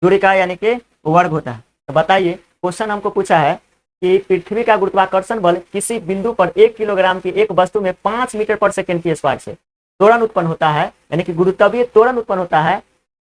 दूरी का यानी कि वर्ग होता है। तो बताइए, क्वेश्चन हमको पूछा है कि पृथ्वी का गुरुत्वाकर्षण बल किसी बिंदु पर 1 किलोग्राम की एक वस्तु में 5 मीटर पर सेकंड की स्क्वायर से त्वरण उत्पन्न होता है, यानी कि गुरुत्वीय त्वरण उत्पन्न होता है,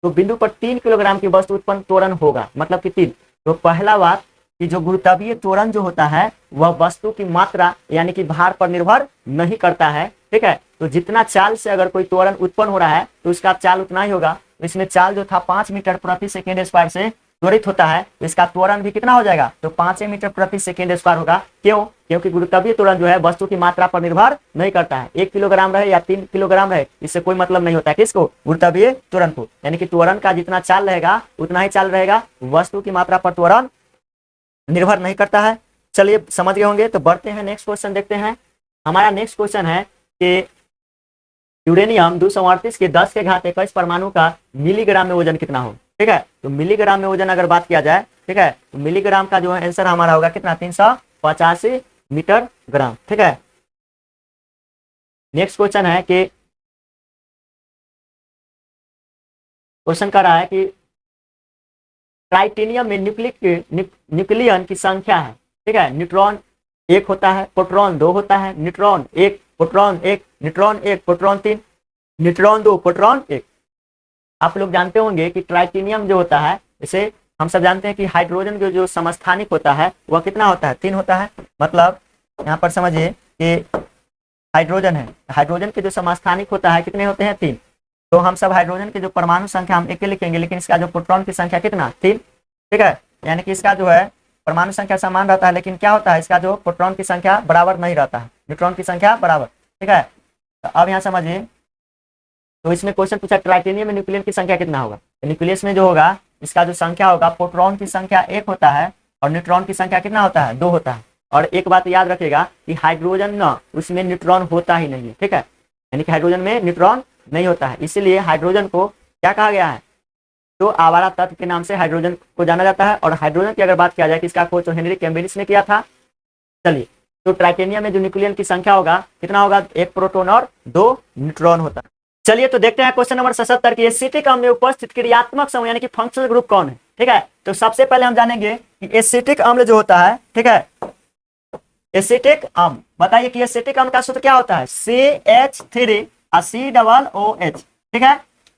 तो बिंदु पर 3 किलोग्राम की वस्तु उत्पन्न त्वरण होगा, मतलब कि 3। तो पहला बात कि जो गुरुत्वीय त्वरण जो होता है वह वस्तु की मात्रा यानी कि भार पर निर्भर नहीं करता है। ठीक है, तो जितना चाल से अगर कोई त्वरण उत्पन्न हो रहा है तो उसका चाल उतना ही होगा। तो इसमें चाल जो था 5 मीटर प्रति सेकेंड स्क्वायर से त्वरित होता है, तो इसका त्वरण भी कितना हो जाएगा? तो 5 मीटर प्रति सेकेंड स्क्वायर होगा। क्यों? क्योंकि गुरुत्वीय त्वरण जो है वस्तु की मात्रा पर निर्भर नहीं करता है। 1 किलोग्राम रहे या 3 किलोग्राम रहे, इससे कोई मतलब नहीं होता है किसको? गुरुत्वीय त्वरण को। यानी कि त्वरण का जितना चाल रहेगा उतना ही चाल रहेगा, वस्तु की मात्रा पर त्वरण निर्भर नहीं करता है। चलिए समझ गए होंगे, तो बढ़ते हैं नेक्स्ट क्वेश्चन देखते हैं। हमारा नेक्स्ट क्वेश्चन है कि यूरेनियम 238 के 10 के घात 21 परमाणु का मिलीग्राम में वजन कितना हो? ठीक है, तो मिलीग्राम में वजन अगर बात किया जाए, ठीक है, तो मिलीग्राम का जो है आंसर हमारा होगा कितना? 385 मीटर ग्राम। ठीक है, नेक्स्ट क्वेश्चन है कि क्वेश्चन कर रहा है कि टाइटेनियम में न्यूक्लियन की संख्या है। ठीक है, न्यूट्रॉन 1 होता है, प्रोटॉन 2 होता है, neutron 1, proton 1, neutron 1, proton 3, neutron 2, proton 1। आप लोग जानते होंगे कि ट्राइटेनियम जो होता है, इसे हम सब जानते हैं कि हाइड्रोजन के जो समस्थानिक होता है वह कितना होता है? 3 होता है। मतलब यहाँ पर समझिए कि हाइड्रोजन है, हाइड्रोजन के जो समस्थानिक होता है कितने होते हैं? 3। तो हम सब हाइड्रोजन की जो परमाणु संख्या हम 1 लिखेंगे, लेकिन इसका जो प्रोटॉन की संख्या कितना? 3। ठीक है, यानी कि इसका जो है परमाणु संख्या समान रहता है, लेकिन क्या होता है इसका जो प्रोटॉन की संख्या बराबर नहीं रहता है, न्यूट्रॉन की संख्या बराबर। ठीक है, तो अब यहाँ समझिए, तो इसमें क्वेश्चन पूछा ट्राइटेनियम में न्यूक्लियन की संख्या कितना होगा। तो न्यूक्लियस में जो होगा इसका जो संख्या होगा, प्रोटॉन की संख्या 1 होता है और न्यूट्रॉन की संख्या कितना होता है? 2 होता है। और एक बात याद रखेगा कि हाइड्रोजन ना उसमें न्यूट्रॉन होता ही नहीं है। ठीक है, यानी कि हाइड्रोजन में न्यूट्रॉन नहीं होता है, इसीलिए हाइड्रोजन को क्या कहा गया है? तो आवारा तत्व के नाम से हाइड्रोजन को जाना जाता है। और हाइड्रोजन की अगर बात किया जाए कि इसका खोज तो हेनरी कैम्ब्रिज ने किया था। चलिए, तो ट्राइटेनियम में जो न्यूक्लियन की संख्या होगा कितना होगा? 1 प्रोटॉन और 2 न्यूट्रॉन होता है। चलिए तो देखते हैं क्वेश्चन नंबर 77 की एसिटिक अम्ल में उपस्थित क्रियात्मक समूह यानी कि फंक्शनल ग्रुप कौन है? ठीक है, तो सबसे पहले हम जानेंगे कि एसिटिक अम्ल जो होता है, ठीक है, एसिटिक अम्ल, बताइए कि एसिटिक अम्ल का सूत्र क्या होता है? CH3COOH। ठीक है,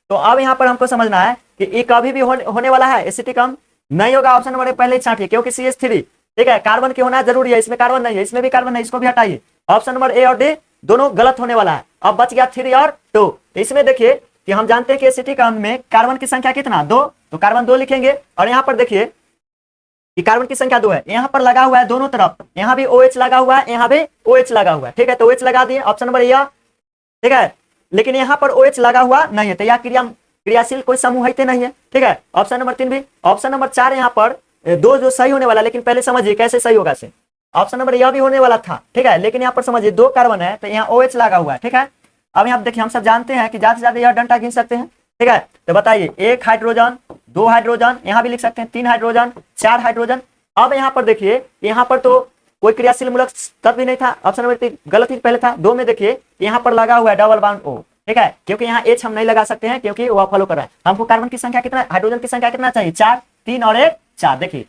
तो अब यहाँ पर हमको समझना है कि ये कभी भी होने वाला है एसिटिक अम्ल नहीं होगा। ऑप्शन नंबर पहले ही छांटिए, क्योंकि CH3, ठीक है, कार्बन की होना जरूरी है, इसमें कार्बन नहीं है, इसमें भी कार्बन नहीं, इसको भी हटाइए। ऑप्शन नंबर ए और डी दोनों गलत होने वाला है। अब बच गया 3 और 2। इसमें देखिए कि हम जानते हैं कि एसिटिक अम्ल में कार्बन की संख्या कितना? 2, तो कार्बन 2 लिखेंगे। और यहाँ पर देखिए कि कार्बन की संख्या 2 है, यहाँ पर लगा हुआ है दोनों तरफ, यहाँ भी OH लगा हुआ है, यहाँ भी OH लगा हुआ है। ठीक है, तो OH लगा दिए, ऑप्शन नंबर यह। ठीक है, लेकिन यहाँ पर OH लगा हुआ नहीं है, तो यह क्रियाशील कोई समूह है नहीं है। ठीक है, ऑप्शन नंबर 3 भी। ऑप्शन नंबर 4 यहाँ पर 2 जो सही होने वाला, लेकिन पहले समझिए कैसे सही होगा से। ऑप्शन नंबर यह भी होने वाला था, ठीक है, लेकिन यहाँ पर समझिए 2 कार्बन है तो यहाँ OH लगा हुआ है। ठीक है, अब यहाँ देखिए हम सब जानते हैं कि ज्यादा से ज्यादा यह डंडा गिन सकते हैं। ठीक है, तो बताइए 1 हाइड्रोजन, 2 हाइड्रोजन, यहाँ भी लिख सकते हैं 3 हाइड्रोजन, 4 हाइड्रोजन। अब यहाँ पर देखिए, यहाँ पर तो कोई क्रियाशील मूलक तत्व भी नहीं था, ऑप्शन नंबर 3 गलत ही पहले था। 2 में देखिए यहाँ पर लगा हुआ है डबल बॉन्ड O। ठीक है, क्योंकि यहाँ H हम नहीं लगा सकते हैं क्योंकि वह फॉलो कर रहा है। हमको कार्बन की संख्या कितना, हाइड्रोजन की संख्या कितना चाहिए? 4, 3 और 1 4। देखिए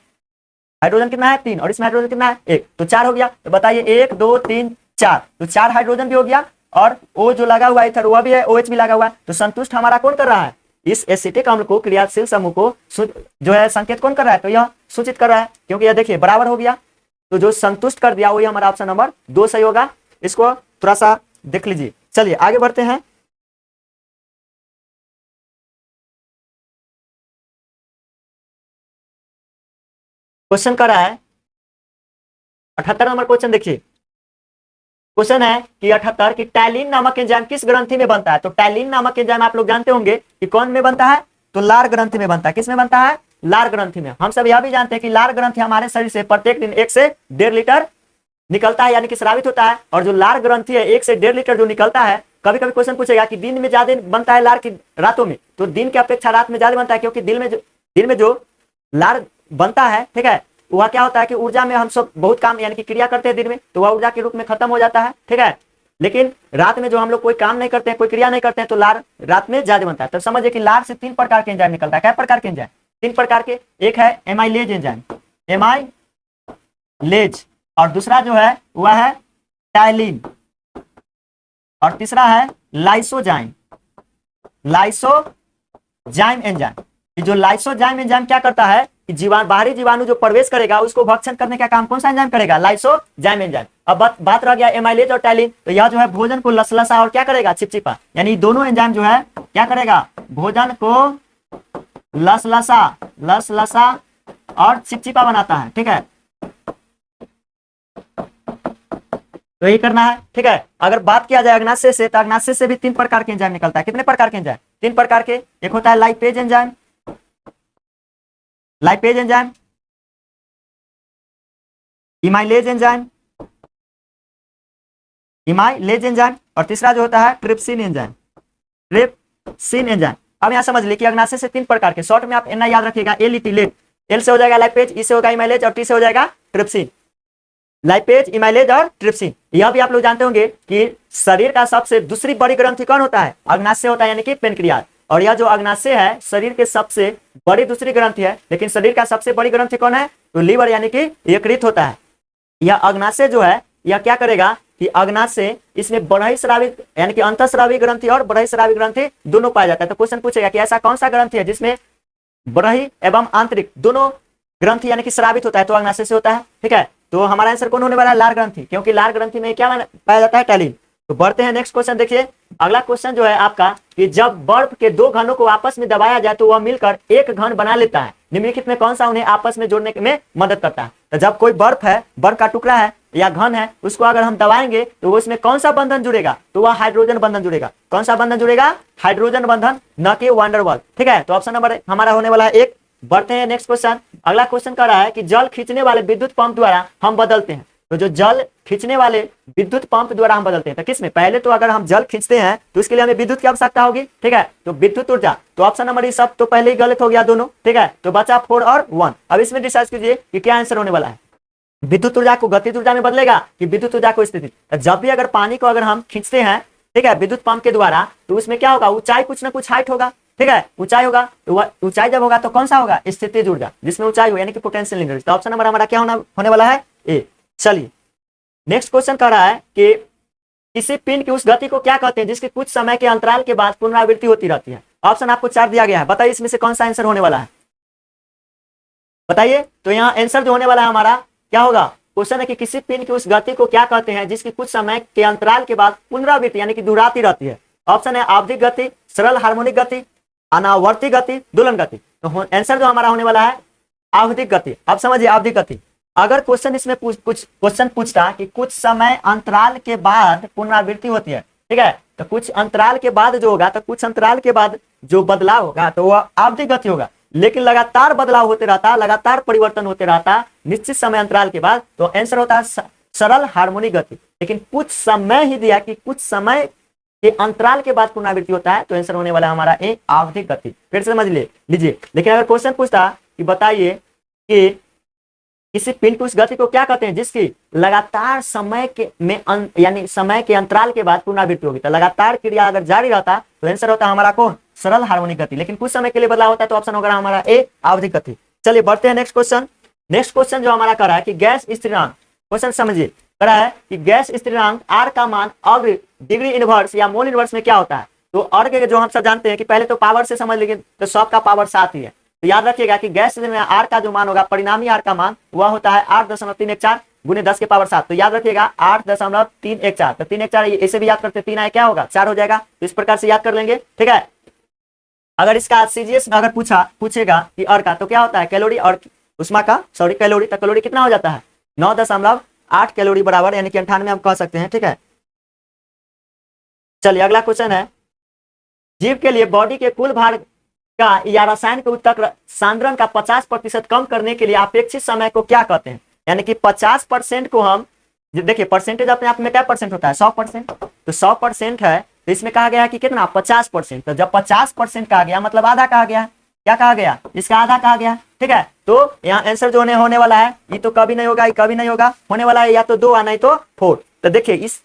हाइड्रोजन कितना है? 3, और इसमें हाइड्रोजन कितना है? 1, तो 4 हो गया। तो बताइए 1 2 3 4, तो 4 हाइड्रोजन भी हो गया, और O जो लगा हुआ है इधर वह भी है, OH भी लगा हुआ है। तो संतुष्ट हमारा कौन कर रहा है? इस एसिटिक अम्ल को, क्रियाशील समूह को जो है संकेत कौन कर रहा है? तो यह सूचित कर रहा है, क्योंकि यह देखिए बराबर हो गया। तो जो संतुष्ट कर दिया वही हमारा ऑप्शन नंबर 2 सही होगा। इसको थोड़ा सा देख लीजिए। चलिए आगे बढ़ते हैं। क्वेश्चन कर रहा है 78 नंबर क्वेश्चन देखिए, क्वेश्चन है कि 78 कि टैलिन नामक एंजाइम किस ग्रंथि में बनता है। तो टैलिन नामक एंजाइम आप लोग जानते होंगे कि कौन में बनता है, तो लार ग्रंथि में बनता है। किस में बनता है, लार ग्रंथि में। हम सब यह भी जानते हैं कि लार ग्रंथि हमारे शरीर से प्रत्येक दिन 1 से 1.5 लीटर निकलता है, यानी कि स्रावित होता है। और जो लार ग्रंथि है 1 से 1.5 लीटर जो निकलता है, कभी कभी क्वेश्चन पूछेगा कि दिन में ज्यादा बनता है लार की रातों में, तो दिन की अपेक्षा रात में ज्यादा बनता है, क्योंकि दिन में जो लार बनता है, ठीक है, वह क्या होता है कि ऊर्जा में हम सब बहुत काम यानी कि क्रिया करते हैं दिन में, तो वह ऊर्जा के रूप में खत्म हो जाता है, ठीक है। लेकिन रात में जो हम लोग कोई काम नहीं करते हैं, कोई क्रिया नहीं करते हैं, तो लार रात में ज्यादा बनता है। तो समझिए कि लार से 3 प्रकार के एंजाइम निकलता है। क्या प्रकार के एंजाइम, 3 प्रकार के। एक है एमाइलेज एंजाइम, एमाइलेज, और दूसरा जो है वह है टाइलिन, और तीसरा है लाइसोजाइम, लाइसोजाइम एंजाइम। जो लाइसोजाइम एंजाइम क्या करता है कि बाहरी जीवाणु जो प्रवेश करेगा उसको भक्षण करने का काम कौन सा एंजाइम करेगा, लाइसोजाइम एंजाइम। अब बात रह गया एमाइलेज और टाइलिन, तो यह जो है भोजन को लसलसा और क्या करेगा, चिपचिपा, यानी दोनों एंजाइम जो है क्या करेगा, भोजन को लसलसा और चिपचिपा बनाता है, ठीक है। तो यही करना है, ठीक है। अगर बात किया जाए अग्नाशय से, तो अग्नाशय से भी 3 प्रकार के एंजाइम निकलता है। कितने प्रकार के एंजाइम, 3 प्रकार के। एक होता है लाइपेज एंजाइम, इमाइलेज एंजाइम, और तीसरा जो होता है ट्रिप्सिन एंजाइम। अब यहां समझ लीजिए कि अग्नाशय से 3 प्रकार के, शॉर्ट में आप एना याद रखिएगा, लेट, एल से हो जाएगा लाइपेज, ई से होगा इमाइलेज, और टी से हो जाएगा ट्रिप्सिन। लाइपेज, इमाइलेज और ट्रिप्सिन। यह भी आप लोग जानते होंगे कि शरीर का सबसे दूसरी बड़ी ग्रंथि कौन होता है, अग्नाशय होता है, यानी कि पेनक्रियाज। और यह जो अग्नाशय है शरीर के सबसे बड़ी दूसरी ग्रंथि है, लेकिन शरीर का सबसे बड़ी ग्रंथि कौन है, तो लीवर यानी कि यकृत होता है। यह अग्नाशय जो है यह क्या करेगा कि अग्नाशय इसमें बरहिस्राविक यानी कि अंतःस्रावी ग्रंथि और बरहिस्रावी ग्रंथि दोनों पाया जाता है। तो क्वेश्चन पूछेगा कि ऐसा कौन सा ग्रंथि है जिसमें बरही एवं आंतरिक दोनों ग्रंथि यानी कि स्रावित होता है, तो अग्नाशय से होता है, ठीक है। तो हमारा आंसर कौन होने वाला है, लार ग्रंथि, क्योंकि लार ग्रंथि में क्या पाया जाता है, टैलिन। तो बढ़ते हैं नेक्स्ट क्वेश्चन। देखिए अगला क्वेश्चन जो है आपका कि जब बर्फ के 2 घनों को आपस में दबाया जाए तो वह मिलकर एक घन बना लेता है, निम्नलिखित में कौन सा उन्हें आपस में जोड़ने में मदद करता है। तो जब कोई बर्फ है, बर्फ का टुकड़ा है या घन है, उसको अगर हम दबाएंगे तो उसमें कौन सा बंधन जुड़ेगा, तो वह हाइड्रोजन बंधन जुड़ेगा। कौन सा बंधन जुड़ेगा, हाइड्रोजन बंधन, न कि वांडरवाल, ठीक है। तो ऑप्शन नंबर हमारा होने वाला है 1। बढ़ते हैं नेक्स्ट क्वेश्चन। अगला क्वेश्चन कर रहा है कि जल खींचने वाले विद्युत पंप द्वारा हम बदलते हैं। तो जो जल खींचने वाले विद्युत पंप द्वारा हम बदलते हैं, तो किसमें, पहले तो अगर हम जल खींचते हैं तो इसके लिए हमें विद्युत की आवश्यकता होगी, ठीक है। तो विद्युत ऊर्जा, तो ऑप्शन नंबर सब तो पहले ही गलत हो गया दोनों, ठीक है। तो बचा 4 और 1। अब इसमें डिसाइड कीजिए कि क्या आंसर होने वाला है, विद्युत ऊर्जा को गतिज ऊर्जा में बदलेगा कि विद्युत ऊर्जा को स्थिति। तो जब भी अगर पानी को अगर हम खींचते हैं, ठीक है, विद्युत पंप के द्वारा, तो उसमें क्या होगा, ऊंचाई कुछ ना कुछ हाइट होगा, ठीक है, ऊंचाई होगा। तो ऊंचाई जब होगा तो कौन सा होगा, स्थितिज ऊर्जा, जिसमें ऊंचाई हो यानी कि पोटेंशियल एनर्जी। तो ऑप्शन नंबर हमारा क्या होने वाला है, ए। चलिए नेक्स्ट क्वेश्चन कर रहा है कि किसी पिंड की उस गति को क्या कहते हैं जिसके कुछ समय के अंतराल के बाद पुनरावृत्ति होती रहती है। ऑप्शन आपको 4 दिया गया है, बताइए इसमें से कौन सा आंसर होने वाला है, बताइए। तो यहाँ आंसर जो होने वाला है हमारा क्या होगा, क्वेश्चन है कि किसी पिंड की उस गति को क्या कहते हैं जिसकी कुछ समय के अंतराल के बाद पुनरावृत्ति यानी कि दोहराती रहती है। ऑप्शन है आवधिक गति, सरल हार्मोनिक गति, अनावर्ती गति, दोलन गति। तो आंसर जो हमारा होने वाला है आवधिक गति। अब समझिए आवधिक गति, अगर क्वेश्चन इसमें कुछ क्वेश्चन पूछता कि कुछ समय अंतराल के बाद पुनरावृत्ति होती है, ठीक है, तो कुछ अंतराल के बाद जो होगा, तो कुछ अंतराल के बाद जो बदलाव होगा तो वह आवधिक गति होगा। लेकिन लगातार बदलाव होते रहता, लगातार परिवर्तन होते रहता निश्चित समय अंतराल के बाद, तो आंसर होता है सरल हार्मोनिक गति। लेकिन कुछ समय ही दिया कि कुछ समय के अंतराल के बाद पुनरावृत्ति होता है, तो आंसर होने वाला हमारा ए आवधिक गति। फिर से समझ लीजिए। लेकिन अगर क्वेश्चन पूछता कि बताइए कि किसी पिंड की उस गति को क्या कहते हैं जिसकी लगातार समय के में यानी समय के अंतराल के बाद पुनरावृत्ति होगी, तो लगातार क्रिया अगर जारी रहता तो आंसर होता हमारा कौन, सरल हार्मोनिक गति। लेकिन कुछ समय के लिए बदलाव होता है, तो ऑप्शन होगा हमारा ए आवधिक गति। चलिए बढ़ते हैं नेक्स्ट क्वेश्चन। नेक्स्ट क्वेश्चन जो हमारा कर रहा है कि गैस स्थिरांक, क्वेश्चन समझिए, कर रहा है कि गैस स्थिरांक आर का मान अग्र डिग्री इनवर्स या मोल इनवर्स में क्या होता है। तो अर्घ जो हम सब जानते हैं कि पहले तो पावर से समझ लीजिए, तो सब का पावर 7 ही है। तो याद रखिएगा कि गैस में आर का जो मान होगा, परिणामी आर का मान वह होता है 8.314 गुने 10 के पावर 7। तो याद रखिएगा 8.314। तो 314 ऐसे भी याद करते, 3 आए क्या होगा, 4 हो जाएगा। तो इस प्रकार से याद कर लेंगे, ठीक है। अगर इसका सीजीएस में अगर पूछेगा कि आर का, तो क्या होता है कैलोरी और उष्मा का, सॉरी कैलोरी, तो कैलोरी कितना हो जाता है 9.8 8 कैलोरी बराबर, यानी कि 98 हम कह सकते हैं, ठीक है। चलिए अगला क्वेश्चन है, जीव के लिए बॉडी के कुल भार का या रसायन के उत्तक सांद्रण का 50% कम करने के लिए अपेक्षित समय को क्या कहते हैं? यानी कि 50% को हम, देखिए परसेंटेज अपने आप में क्या परसेंट होता है? 100%। तो 100% है, तो इसमें कहा गया कि कितना? 50%। तो जब 50% कहा गया मतलब आधा कहा गया, क्या कहा गया? इसका आधा कहा गया, ठीक है। तो यहाँ आंसर जो होने वाला है, ये तो कभी नहीं होगा, ये कभी नहीं होगा, होने वाला है या तो 2 नहीं तो 4। तो देखिए इस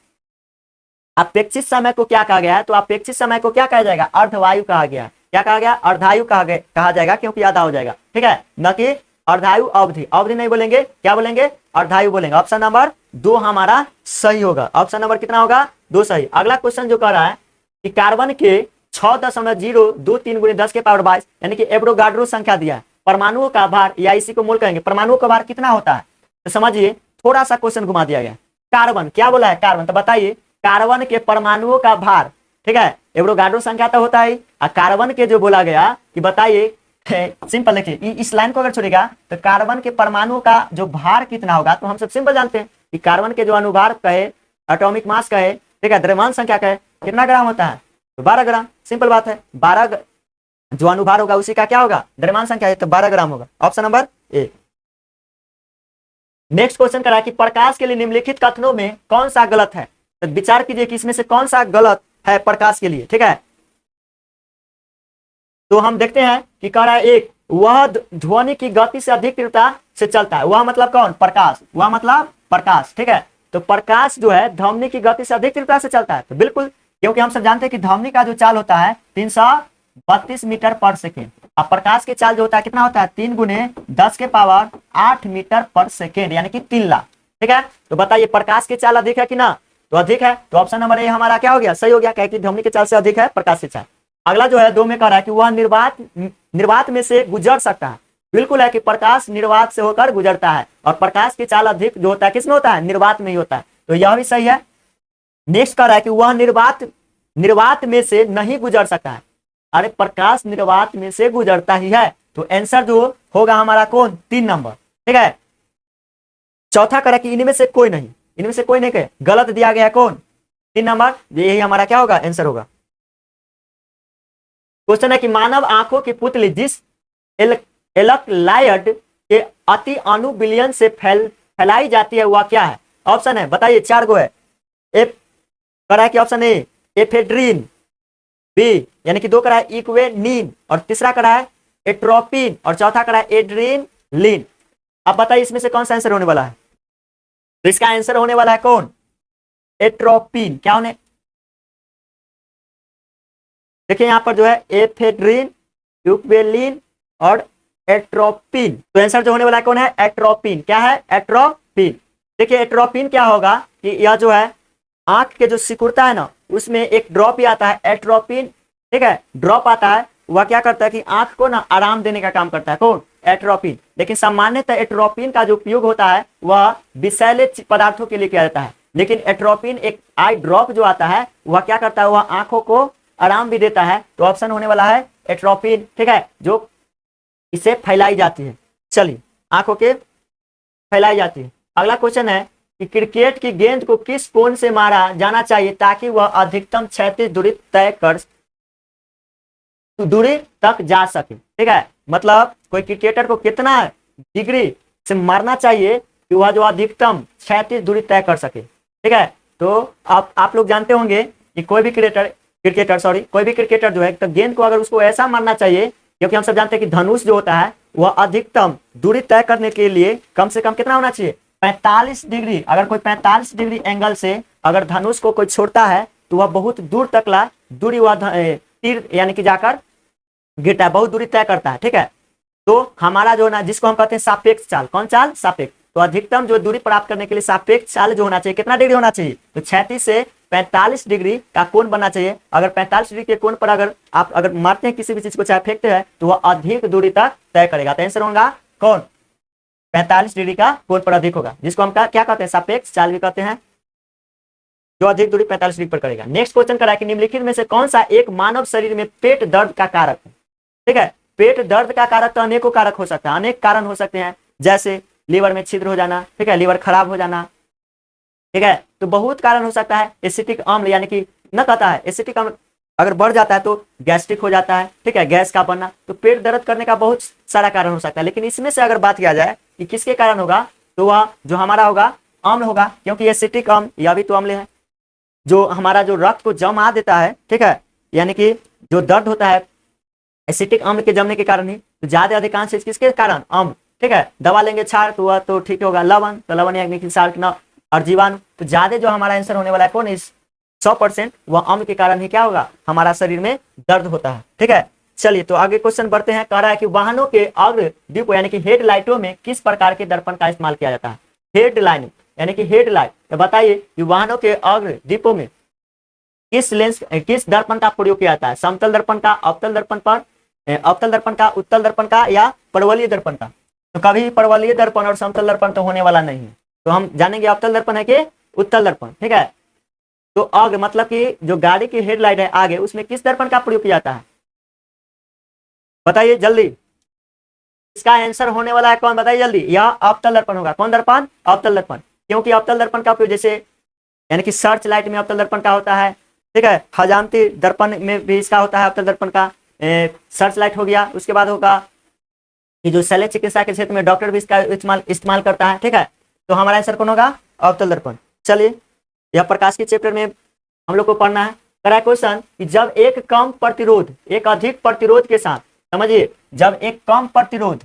अपेक्षित समय को क्या कहा गया है? तो अपेक्षित समय को क्या कहा जाएगा? अर्धवायु कहा गया। क्या कहा गया? अर्धायु कहा जाएगा, क्योंकि आधा हो जाएगा, ठीक है, न कि अर्धायु अवधि। अवधि नहीं बोलेंगे, क्या बोलेंगे? अर्धायु बोलेंगे। ऑप्शन नंबर 2 हमारा सही होगा। ऑप्शन नंबर कितना होगा? 2 सही। अगला क्वेश्चन जो कह रहा है कि कार्बन के 6.023 × 10⁻22 यानी कि एवोगाड्रो संख्या दिया है, परमाणुओं का भार, या इसी को मोल कहेंगे, परमाणुओं का भार कितना होता है? तो समझिए थोड़ा सा क्वेश्चन घुमा दिया गया। कार्बन, क्या बोला है? कार्बन। तो बताइए कार्बन के परमाणुओं का भार, ठीक है, एवोगाड्रो संख्या तो होता है, और कार्बन के जो बोला गया कि बताइए, सिंपल देखिए इस लाइन को अगर छोड़ेगा तो कार्बन के परमाणुओं का जो भार कितना होगा, तो हम सब सिंपल जानते हैं कि कार्बन के जो अनुभार कहे, एटॉमिक मास कहे, ठीक है, द्रव्यमान संख्या कहे, कितना ग्राम होता है? तो 12 ग्राम। सिंपल बात है, 12 जो अनुभार होगा उसी का क्या होगा? द्रव्यमान संख्या है, तो 12 ग्राम होगा। Option number A. Next question करा कि प्रकाश के लिए निम्नलिखित कथनों में कौन सा गलत है? तो विचार कीजिए कि इसमें से कौन सा गलत है प्रकाश के लिए, ठीक है। तो हम देखते हैं कि कह रहा है एक, वह ध्वनि की गति से अधिक तीव्रता से चलता है। वह मतलब कौन? प्रकाश। वह मतलब प्रकाश, ठीक है। तो प्रकाश जो है ध्वनि की गति से अधिक तीव्रता से चलता है, तो बिल्कुल, क्योंकि हम सब जानते हैं कि ध्वनि का जो चाल होता है 332 मीटर पर सेकेंड, और प्रकाश की चाल जो होता है कितना होता है? 3 × 10⁸ मीटर पर सेकेंड, यानी कि 3 लाख, ठीक है। तो बताइए प्रकाश की चाल अधिक है कि ना? तो अधिक है। तो ऑप्शन नंबर ए हमारा क्या हो गया? सही हो गया, क्या कि ध्वनि की चाल से अधिक है प्रकाश की चाल। अगला जो है 2 में कह रहा है कि वह निर्वात में से गुजर सकता है। बिल्कुल है कि प्रकाश निर्वात से होकर गुजरता है, और प्रकाश की चाल अधिक जो होता है किसमें होता है? निर्वात में ही होता है। तो यह भी सही है। नेक्स्ट कह रहा है कि वह निर्वात में से नहीं गुजर सकता है। अरे प्रकाश निर्वात में से गुजरता ही है, तो आंसर जो होगा हमारा कौन? 3 नंबर, ठीक है। चौथा कह रहा है कि इनमें से कोई नहीं, इनमें से कोई नहीं कहे, गलत दिया गया है कौन? 3 नंबर, यही हमारा क्या होगा? आंसर होगा। क्वेश्चन है कि मानव आंखों की पुतली जिस एलकलाइड के अति अणु विलयन से फैलाई जाती है वह क्या है? ऑप्शन है, बताइए, 4 गो है। एफ करा है कि ऑप्शन ए एफेड्रीन, बी यानी कि 2 करा है इक्वेनिन, और तीसरा करा है एट्रोपिन, और चौथा करा है एड्रेनलिन। अब बताइए इसमें से कौन सा आंसर होने वाला है? तो इसका आंसर होने वाला है कौन? एट्रोपिन। क्या होने, देखिए यहां पर जो है एफेड्रीन, यूक्वेलिन और एट्रोपिन। तो आंसर जो होने वाला है कौन है? एट्रोपिन। क्या है? एट्रोपिन। देखिए एट्रोपिन क्या होगा कि यह जो है आंख के जो सिकुड़ता है ना, उसमें एक ड्रॉप ही आता है एट्रोपिन, ठीक है, ड्रॉप आता है। वह क्या करता है कि आंख को ना आराम देने का काम करता है, कौन? एट्रोपिन। लेकिन सामान्यतः एट्रोपिन का जो उपयोग होता है वह विषैले पदार्थों के लिए किया जाता है, लेकिन एट्रोपिन एक आई ड्रॉप जो आता है वह क्या करता है? वह आंखों को आराम भी देता है। तो ऑप्शन होने वाला है एट्रोपिन, ठीक है, जो इसे फैलाई जाती है। चलिए, आंखों के फैलाई जाती है। अगला क्वेश्चन है कि क्रिकेट की गेंद को किस कोण से मारा जाना चाहिए ताकि वह अधिकतम क्षैतिज दूरी तय कर दूरी तक जा सके, ठीक है। मतलब कोई क्रिकेटर को कितना डिग्री से मारना चाहिए कि वह जो अधिकतम क्षैतिज दूरी तय कर सके, ठीक है। तो आप लोग जानते होंगे कि कोई भी क्रिकेटर जो है, तो गेंद को अगर उसको ऐसा मारना चाहिए, क्योंकि हम सब जानते हैं कि धनुष जो होता है वह अधिकतम दूरी तय करने के लिए कम से कम कितना होना चाहिए? 45 डिग्री। अगर कोई 45 डिग्री एंगल से अगर धनुष को कोई छोड़ता है तो वह बहुत दूर तक ला दूरी वह तीर यानी कि जाकर गिरता है, बहुत दूरी तय करता है, ठीक है। तो हमारा जो ना, जिसको हम कहते हैं सापेक्ष चाल, कौन चाल? सापेक्ष। तो अधिकतम जो दूरी प्राप्त करने के लिए सापेक्ष चाल जो होना चाहिए, कितना डिग्री होना चाहिए? तो 36 से 45 डिग्री का कोण बनना चाहिए। अगर 45 डिग्री के कोण पर अगर आप अगर मारते हैं किसी भी चीज को, चाहे फेंकते हैं, तो वह अधिक दूरी तक तय करेगा। तो आंसर होगा कौन? 45 डिग्री का कोण पर अधिक होगा, जिसको हम क्या कहते हैं? सापेक्ष चाल भी कहते हैं, जो अधिक दूरी 45 डिग्री पर करेगा। नेक्स्ट क्वेश्चन करा कि निम्नलिखित में से कौन सा एक मानव शरीर में पेट दर्द का कारक है, ठीक है। पेट दर्द का कारक तो अनेकों कारक हो सकता है, अनेक कारण हो सकते हैं, जैसे लीवर में छिद्र हो जाना, ठीक है, लीवर खराब हो जाना, ठीक है। तो बहुत कारण हो सकता है। एसिटिक अम्ल यानी कि न कहता है एसिटिक अम्ल अगर बढ़ जाता है तो गैस्ट्रिक हो जाता है, ठीक है, गैस का बनना, तो पेट दर्द करने का बहुत सारा कारण हो सकता है। लेकिन इसमें से अगर बात किया जाए कि किसके कारण होगा, तो वह जो हमारा होगा अम्ल होगा, क्योंकि एसिटिक अम्ल यह भी तो अम्ल है जो हमारा जो रक्त को जमा देता है, ठीक है, यानी कि जो दर्द होता है एसिटिक अम्ल के जमने के कारण ही, तो ज्यादा अधिकांश किसके कारण, अम्ल, ठीक है। दवा लेंगे क्षार तो वह तो ठीक होगा, लवण तो लवण यानी कि साल्ट न, और जीवाणु, तो ज्यादा जो हमारा आंसर होने वाला है कौन, इस 100% वह अम्ल के कारण ही क्या होगा, हमारा शरीर में दर्द होता है, ठीक है। चलिए तो आगे क्वेश्चन बढ़ते हैं। कह रहा है कि वाहनों के अग्र दीपों यानी कि हेडलाइटों में किस प्रकार के दर्पण का इस्तेमाल किया जाता है। हेडलाइट यानी कि हेडलाइट, तो बताइए कि वाहनों के अग्र दीपों में किस दर्पण का प्रयोग किया जाता है, समतल दर्पण का, अवतल दर्पण पर, अवतल दर्पण का, उत्तल दर्पण का, या परवलयीय दर्पण का। तो कभी परवलयीय दर्पण और समतल दर्पण तो होने वाला नहीं है, तो हम जानेंगे अवतल दर्पण है कि उत्तल दर्पण, ठीक है। तो अग्र मतलब कि जो गाड़ी की हेडलाइट है आगे, उसमें किस दर्पण का प्रयोग किया जाता है, बताइए जल्दी। इसका आंसर होने वाला है कौन, बताइए जल्दी। यह अवतल दर्पण होगा। कौन दर्पण, अवतल दर्पण, क्योंकि अवतल दर्पण का उपयोग जैसे यानी कि सर्च लाइट में अवतल दर्पण का होता है, ठीक है, हजामती दर्पण में भी इसका होता है अवतल दर्पण का, सर्च लाइट हो गया। उसके बाद होगा कि जो शल्य चिकित्सा के क्षेत्र में डॉक्टर भी इसका इस्तेमाल करता है, ठीक है। तो हमारा आंसर कौन होगा, अवतल दर्पण। चलिए यह प्रकाश के चैप्टर में हम लोग को पढ़ना है। करा क्वेश्चन कि जब एक कम प्रतिरोध एक अधिक प्रतिरोध के साथ, समझिए, जब एक कम प्रतिरोध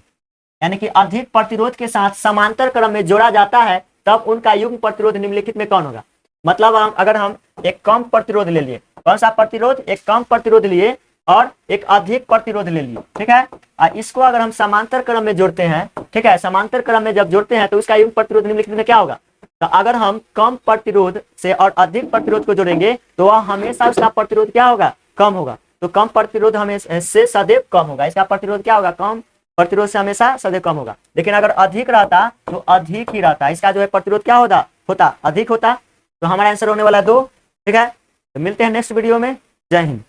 यानी कि अधिक प्रतिरोध के साथ समांतर क्रम में जोड़ा जाता है, तब उनका युग्म प्रतिरोध निम्नलिखित में कौन होगा। मतलब अगर हम एक कम प्रतिरोध ले लिए, कौन सा प्रतिरोध, एक कम प्रतिरोध लिए और एक अधिक प्रतिरोध ले लिए, ठीक है, और इसको अगर हम समांतर क्रम में जोड़ते हैं, ठीक है, समांतर क्रम में जब जोड़ते हैं तो उसका युग्म प्रतिरोध निम्नलिखित में क्या होगा। तो अगर हम कम प्रतिरोध से और अधिक प्रतिरोध को जोड़ेंगे तो वह हमेशा उसका प्रतिरोध क्या होगा, कम होगा। तो कम प्रतिरोध हमेशा से सदैव कम होगा, इसका प्रतिरोध क्या होगा, कम प्रतिरोध से हमेशा सदैव कम होगा। लेकिन अगर अधिक रहता तो अधिक ही रहता, इसका जो है प्रतिरोध क्या होता अधिक होता। तो हमारा आंसर होने वाला 2, ठीक है। तो मिलते हैं नेक्स्ट वीडियो में। जय हिंद।